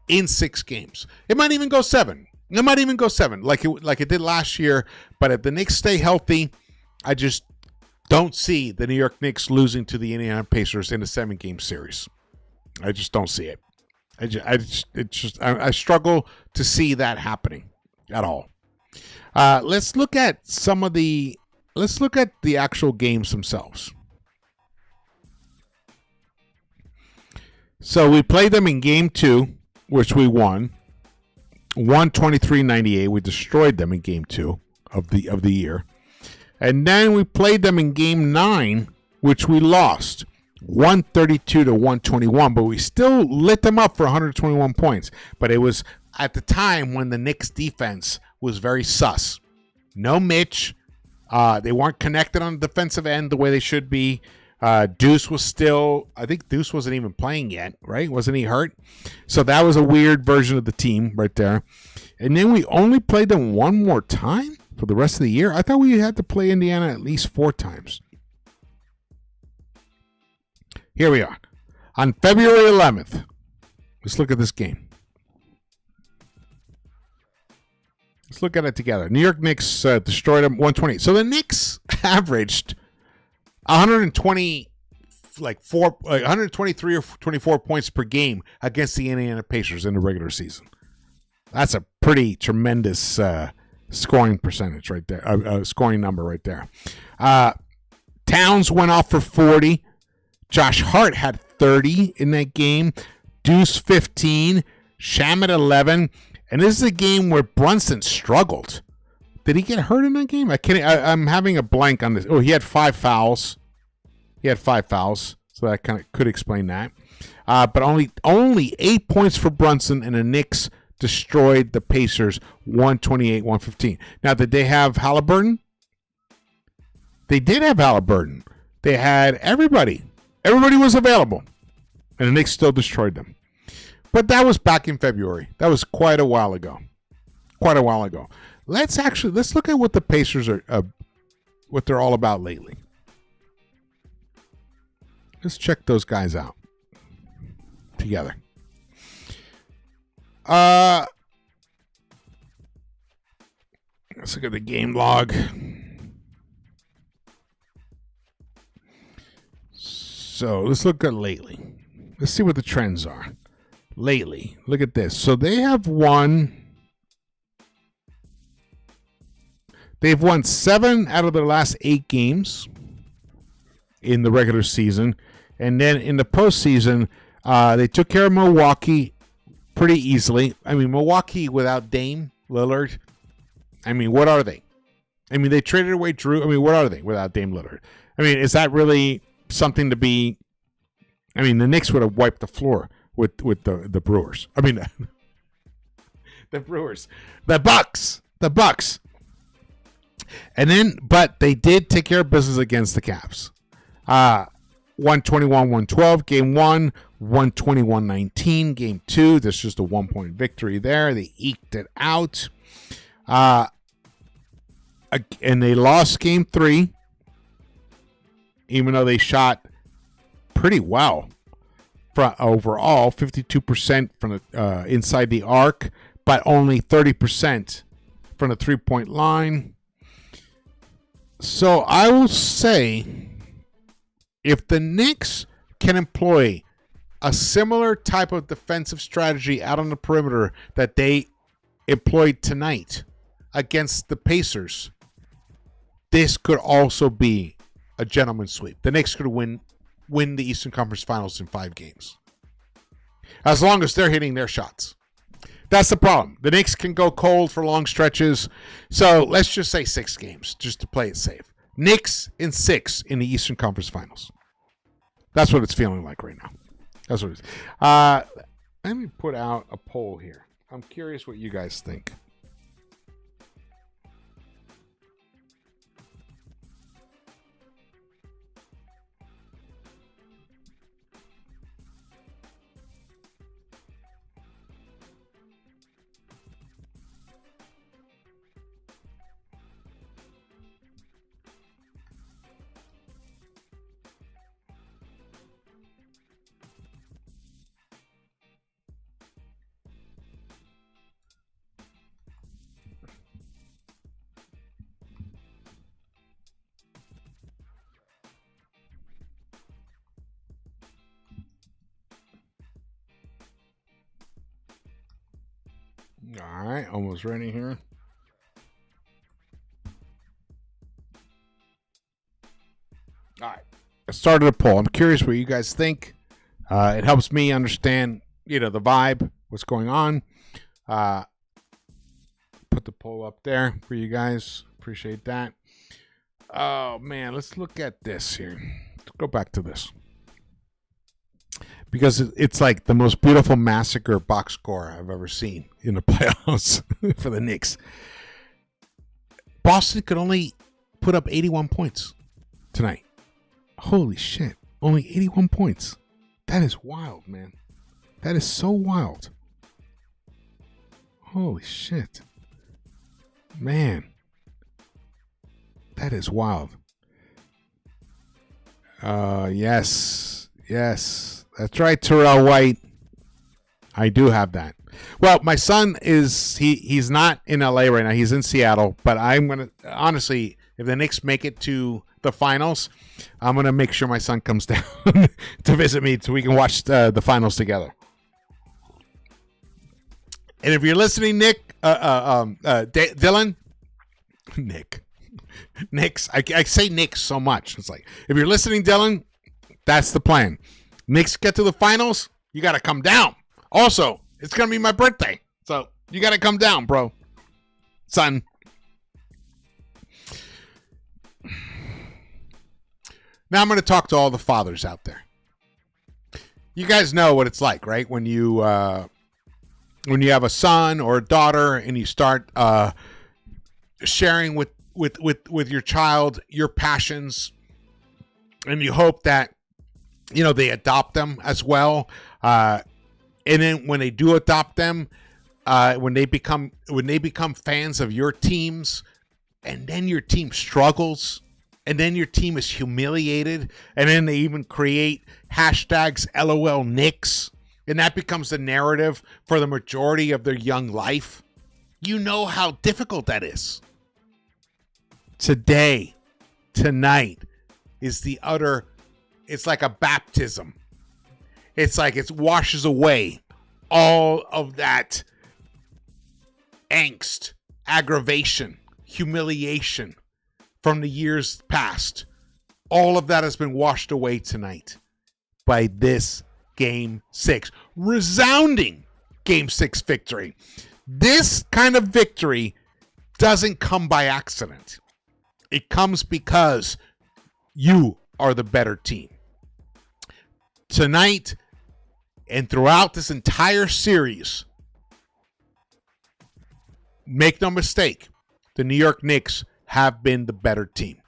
in 6 games. It might even go 7. It might even go 7, like it did last year. But if the Knicks stay healthy, I just don't see the New York Knicks losing to the Indiana Pacers in a 7-game series. I just don't see it. I struggle to see that happening at all. Let's look at the actual games themselves. So we played them in Game 2, which we won. 123-98. We destroyed them in Game 2 of the year. And then we played them in Game 9, which we lost. 132-121, but we still lit them up for 121 points. But it was at the time when the Knicks defense was very sus. No Mitch. They weren't connected on the defensive end the way they should be. Deuce was still, I think Deuce wasn't even playing yet, right? Wasn't he hurt? So that was a weird version of the team right there. And then we only played them one more time for the rest of the year. I thought we had to play Indiana at least 4 times. Here we are. On February 11th, let's look at this game. Let's look at it together. New York Knicks destroyed them 120. So the Knicks averaged 123 or 24 points per game against the Indiana Pacers in the regular season. That's a pretty tremendous scoring percentage right there, scoring number right there. Towns went off for 40. Josh Hart had 30 in that game. Deuce 15. Shamet 11. And this is a game where Brunson struggled. Did he get hurt in that game? I'm having a blank on this. Oh, he had 5 fouls. So that kind of could explain that. But only 8 points for Brunson, and the Knicks destroyed the Pacers 128-115. Now, did they have Halliburton? They did have Halliburton. They had everybody. Everybody was available, and the Knicks still destroyed them. But that was back in February. That was quite a while ago. Let's look at what the Pacers are, what they're all about lately. Let's check those guys out together. Let's look at the game log. So let's look at lately. Let's see what the trends are. Lately, look at this. So they've won 7 out of their last 8 games in the regular season. And then in the postseason, they took care of Milwaukee pretty easily. I mean, Milwaukee without Dame Lillard, I mean, what are they? I mean, they traded away Drew. I mean, what are they without Dame Lillard? I mean, is that really something to be? I mean, the Knicks would have wiped the floor with the Brewers. I mean, the Brewers, the Bucks. And then, but they did take care of business against the Cavs. 121-112, game 1. 121-19, game 2. There's just a 1-point victory there. They eked it out. And they lost game 3, even though they shot pretty well. Overall, 52% from the, inside the arc, but only 30% from the 3-point line. So I will say, if the Knicks can employ a similar type of defensive strategy out on the perimeter that they employed tonight against the Pacers, this could also be a gentleman's sweep. The Knicks could win the Eastern Conference Finals in 5 games, as long as they're hitting their shots. That's the problem. The Knicks can go cold for long stretches. So let's just say 6 games, just to play it safe. Knicks in 6 in the Eastern Conference Finals. That's what it's feeling like right now. That's what it is. Let me put out a poll here. I'm curious what you guys think. All right, almost ready here. All right, I started a poll. I'm curious what you guys think. It helps me understand, the vibe, what's going on. Put the poll up there for you guys. Appreciate that. Oh man, let's look at this here. Let's go back to this because it's like the most beautiful massacre box score I've ever seen in the playoffs for the Knicks. Boston could only put up 81 points tonight. Holy shit. Only 81 points. That is wild, man. That is so wild. Holy shit. Man. That is wild. Yes. That's right, Terrell White. I do have that. Well, my son he's not in LA right now. He's in Seattle. But I'm going to, honestly, if the Knicks make it to the finals, I'm going to make sure my son comes down to visit me so we can watch the finals together. And if you're listening, Nick, Dylan, Nick. Knicks. I say Knicks so much. It's like, if you're listening, Dylan, that's the plan. Knicks get to the finals, you got to come down. Also, it's going to be my birthday. So you got to come down, bro. Son. Now I'm going to talk to all the fathers out there. You guys know what it's like, right? When you have a son or a daughter and you start sharing with your child your passions, and you hope that they adopt them as well, and then when they do adopt them, when they become fans of your teams, and then your team struggles, and then your team is humiliated, and then they even create hashtags LOL Knicks, and that becomes the narrative for the majority of their young life. You know how difficult that is. Tonight is it's like a baptism. It's like it washes away all of that angst, aggravation, humiliation from the years past. All of that has been washed away tonight by this Game 6. Resounding Game 6 victory. This kind of victory doesn't come by accident. It comes because you are the better team. Tonight and throughout this entire series, make no mistake, the New York Knicks have been the better team.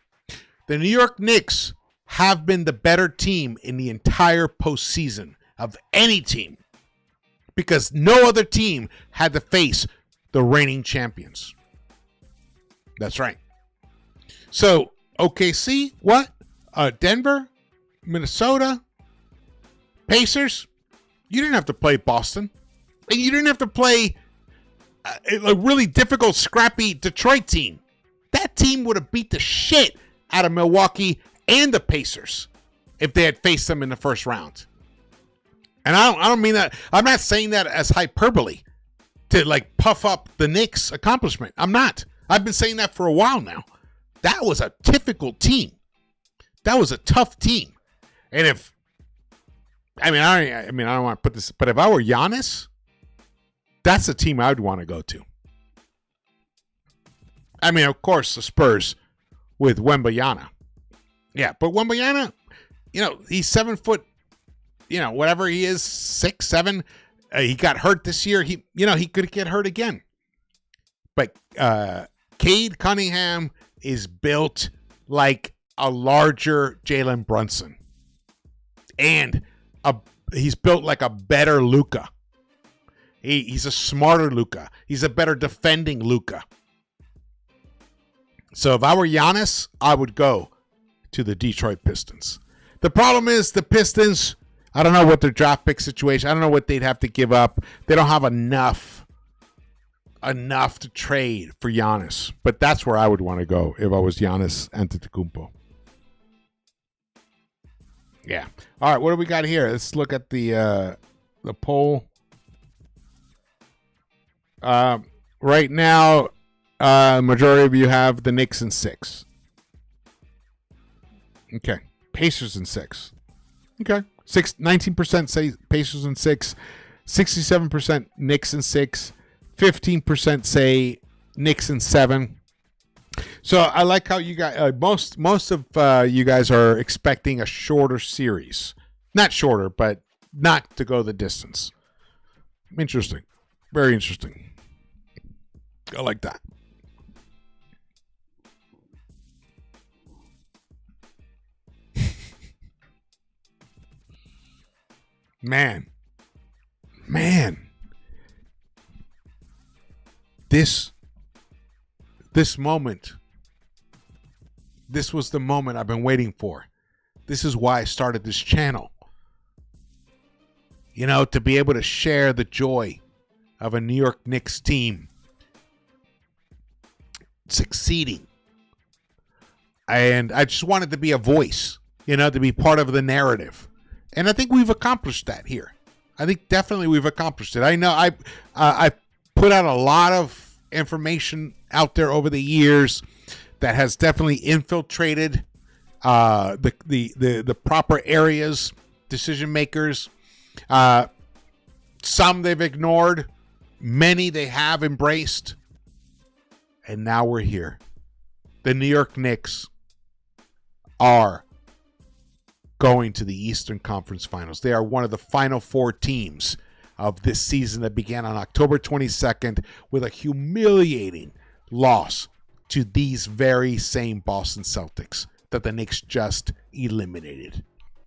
The New York Knicks have been the better team in the entire postseason of any team, because no other team had to face the reigning champions. That's right. So, OKC, what? Denver, Minnesota, Pacers, you didn't have to play Boston. And you didn't have to play a really difficult, scrappy Detroit team. That team would have beat the shit out of Milwaukee and the Pacers if they had faced them in the first round. And I don't mean that. I'm not saying that as hyperbole to like puff up the Knicks' accomplishment. I'm not. I've been saying that for a while now. That was a difficult team. That was a tough team. And I don't want to put this, but if I were Giannis, that's the team I would want to go to. I mean, of course, the Spurs with Wembanyama. Yeah, but Wembanyama, he's 7 foot, whatever he is, 6, 7. He got hurt this year. He could get hurt again. But Cade Cunningham is built like a larger Jalen Brunson. And he's built like a better Luka. He's a smarter Luka. He's a better defending Luka. So if I were Giannis, I would go to the Detroit Pistons. The problem is the Pistons, I don't know what their draft pick situation, I don't know what they'd have to give up. They don't have enough to trade for Giannis. But that's where I would want to go if I was Giannis Antetokounmpo. Yeah. All right, what do we got here? Let's look at the poll. Right now, majority of you have the Knicks in 6. Okay. Pacers in 6. Okay. 19% say Pacers in 6. 67% Knicks in 6. 15% say Knicks in 7. So I like how you guys, most of you guys are expecting a shorter series. Not shorter, but not to go the distance. Interesting. Very interesting. I like that. Man. This moment, this was the moment I've been waiting for. This is why I started this channel. You know, to be able to share the joy of a New York Knicks team succeeding. And I just wanted to be a voice, you know, to be part of the narrative. And I think we've accomplished that here. I think definitely we've accomplished it. I know I put out a lot of information out there over the years that has definitely infiltrated the proper areas, decision makers. Some they've ignored, many they have embraced, and now we're here. The New York Knicks are going to the Eastern Conference Finals. They are one of the final 4 teams of this season that began on October 22nd with a humiliating loss to these very same Boston Celtics that the Knicks just eliminated.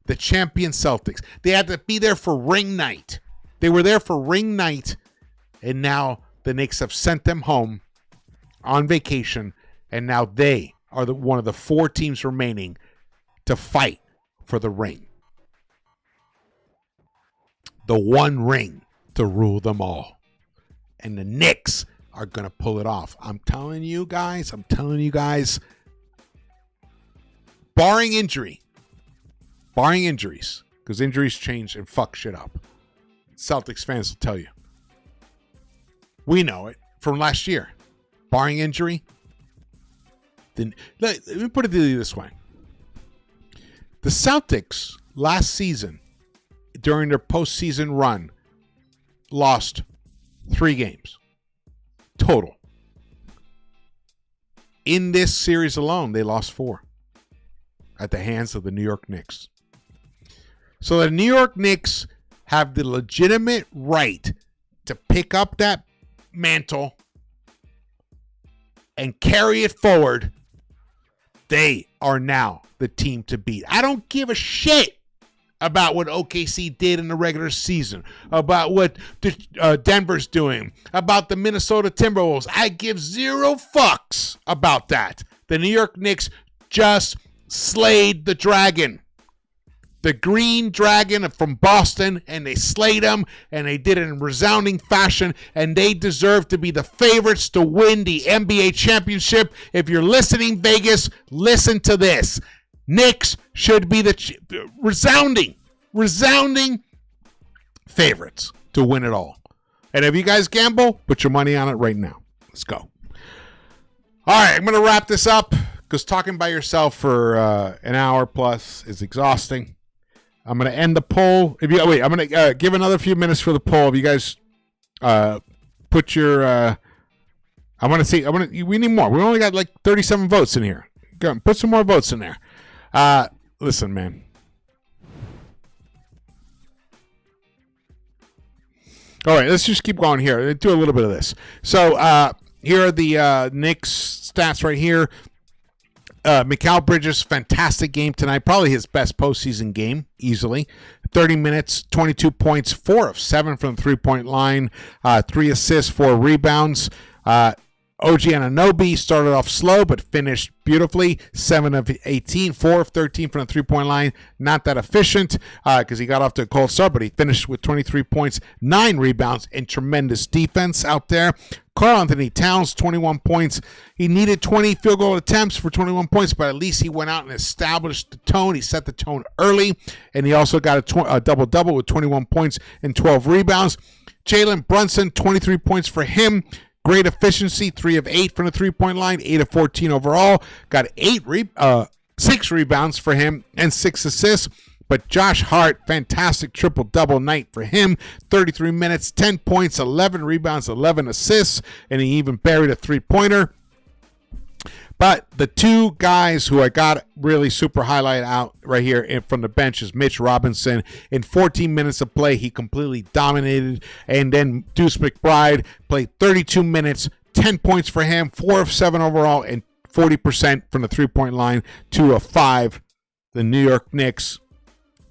The champion Celtics. They had to be there for ring night. They were there for ring night, and now the Knicks have sent them home on vacation, and now they are one of the 4 teams remaining to fight for the ring. The one ring to rule them all. And the Knicks are going to pull it off. I'm telling you guys, barring injuries, because injuries change and fuck shit up. Celtics fans will tell you. We know it from last year. Barring injury, then let me put it to you this way. The Celtics last season, during their postseason run, lost 3 games total. In this series alone, they lost 4 at the hands of the New York Knicks. So the New York Knicks have the legitimate right to pick up that mantle and carry it forward. They are now the team to beat. I don't give a shit about what OKC did in the regular season, about what Denver's doing, about the Minnesota Timberwolves. I give 0 fucks about that. The New York Knicks just slayed the dragon. The Green Dragon from Boston, and they slayed them, and they did it in resounding fashion, and they deserve to be the favorites to win the NBA championship. If you're listening, Vegas, listen to this. Knicks should be the resounding favorites to win it all. And if you guys gamble, put your money on it right now. Let's go. All right, I'm going to wrap this up because talking by yourself for an hour plus is exhausting. I'm going to end the poll. I'm going to give another few minutes for the poll. If you guys put your we need more. We only got like 37 votes in here. Go on, put some more votes in there. Listen, man. All right, let's just keep going here. Do a little bit of this. So here are the Knicks stats right here. Mikal Bridges, fantastic game tonight. Probably his best postseason game, easily. 30 minutes, 22 points, 4 of 7 from the three-point line, 3 assists, 4 rebounds. OG Anunoby started off slow but finished beautifully. 7 of 18, 4 of 13 from the three-point line. Not that efficient because he got off to a cold start, but he finished with 23 points, 9 rebounds, and tremendous defense out there. Karl Anthony Towns, 21 points. He needed 20 field goal attempts for 21 points, but at least he went out and established the tone. He set the tone early, and he also got a double-double with 21 points and 12 rebounds. Jalen Brunson, 23 points for him. Great efficiency, 3 of 8 from the three-point line, 8 of 14 overall. Got 6 rebounds for him and 6 assists. But Josh Hart, fantastic triple-double night for him. 33 minutes, 10 points, 11 rebounds, 11 assists, and he even buried a three-pointer. But the two guys who I got really super highlight out right here from the bench is Mitch Robinson. In 14 minutes of play, he completely dominated. And then Deuce McBride played 32 minutes, 10 points for him, 4 of 7 overall, and 40% from the three-point line, 2 of 5. The New York Knicks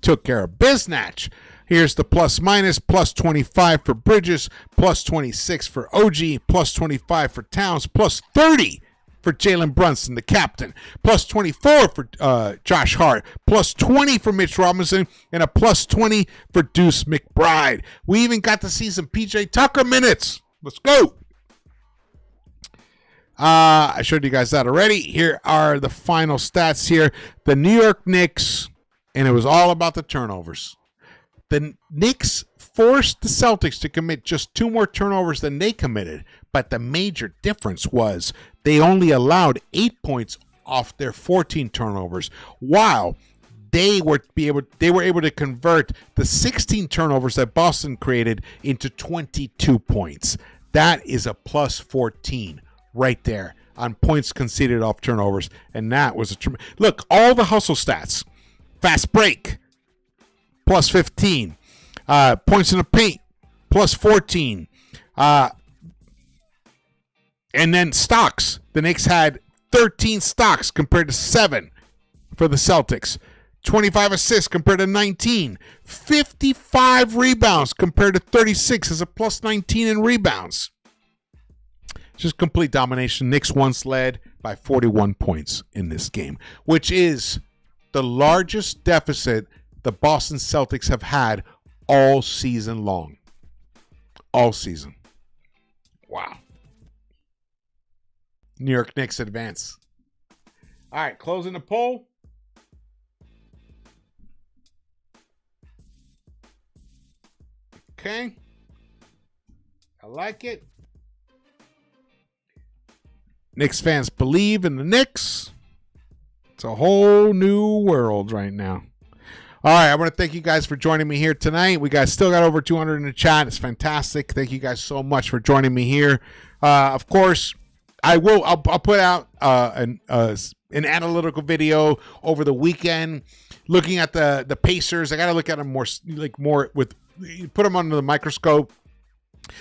took care of biznatch. Here's the plus-minus, plus 25 for Bridges, plus 26 for OG, plus 25 for Towns, plus 30 for Jalen Brunson, the captain, plus 24 for Josh Hart, plus 20 for Mitch Robinson, and a plus 20 for Deuce McBride. We even got to see some PJ Tucker minutes. Let's go. I showed you guys that already. Here are the final stats here. The New York Knicks, and it was all about the turnovers. The Knicks forced the Celtics to commit just 2 more turnovers than they committed, but the major difference was they only allowed 8 points off their 14 turnovers, while they were able to convert the 16 turnovers that Boston created into 22 points. That is a plus 14 right there on points conceded off turnovers, and that was a look. All the hustle stats: fast break, plus 15, points in the paint, plus 14, and then stocks. The Knicks had 13 stocks compared to 7 for the Celtics. 25 assists compared to 19. 55 rebounds compared to 36 as a plus 19 in rebounds. Just complete domination. Knicks once led by 41 points in this game, which is the largest deficit the Boston Celtics have had all season long. All season. Wow. New York Knicks advance. All right, closing the poll. Okay. I like it. Knicks fans believe in the Knicks. It's a whole new world right now. All right, I want to thank you guys for joining me here tonight. We still got over 200 in the chat. It's fantastic. Thank you guys so much for joining me here. Of course, I'll put out an analytical video over the weekend looking at the Pacers. I got to look at them more with put them under the microscope.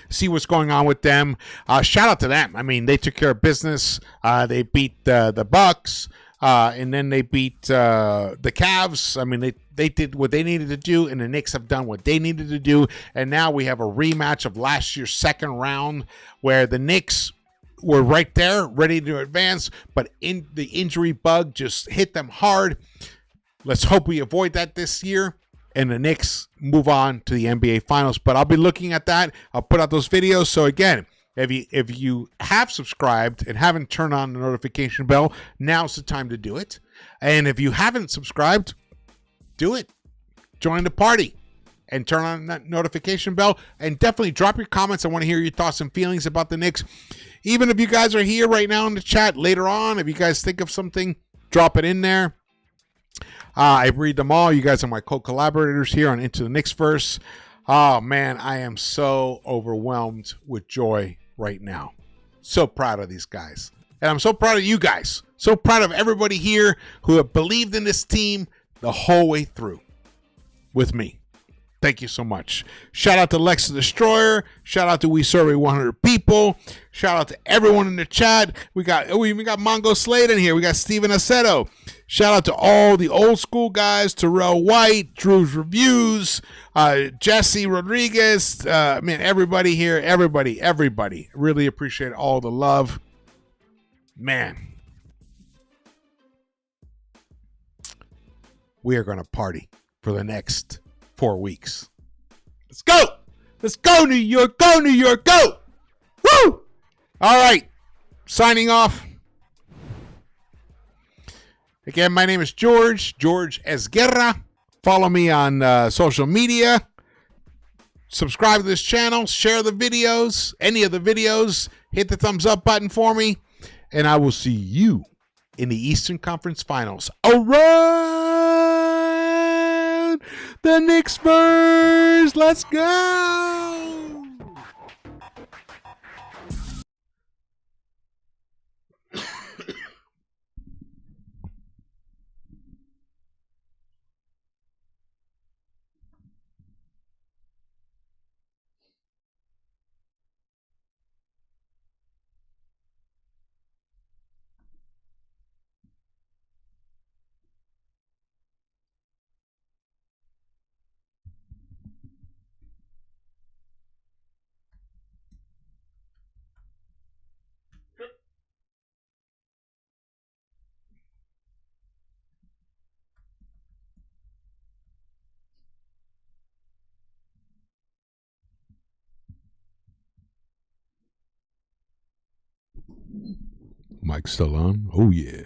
See what's going on with them. Shout out to them. I mean, they took care of business. They beat the Bucks, and then they beat the Cavs. I mean, they did what they needed to do, and the Knicks have done what they needed to do. And now we have a rematch of last year's second round where the Knicks were right there, ready to advance, but the injury bug just hit them hard. Let's hope we avoid that this year, and the Knicks move on to the NBA Finals. But I'll be looking at that. I'll put out those videos. So again, if you have subscribed and haven't turned on the notification bell, now's the time to do it. And if you haven't subscribed, do it. Join the party and turn on that notification bell. And definitely drop your comments. I want to hear your thoughts and feelings about the Knicks. Even if you guys are here right now in the chat, later on, if you guys think of something, drop it in there. I read them all. You guys are my co-collaborators here on Into the Knicks-Verse. Oh, man, I am so overwhelmed with joy right now. So proud of these guys. And I'm so proud of you guys. So proud of everybody here who have believed in this team the whole way through with me. Thank you so much. Shout out to Lex the Destroyer. Shout out to We Survey 100 People. Shout out to everyone in the chat. We even got Mongo Slade in here. We got Steven Aceto. Shout out to all the old school guys. Terrell White, Drew's Reviews, Jesse Rodriguez. Man, everybody here. Everybody. Really appreciate all the love. Man. We are going to party for the next 4 weeks. Let's go. Let's go, New York. Go, New York. Go. Woo! All right. Signing off. Again, my name is George Esguerra. Follow me on social media. Subscribe to this channel. Share the videos. Any of the videos. Hit the thumbs up button for me. And I will see you in the Eastern Conference Finals. Around the Knicks-Verse. Let's go. Mike still on? Oh, yeah.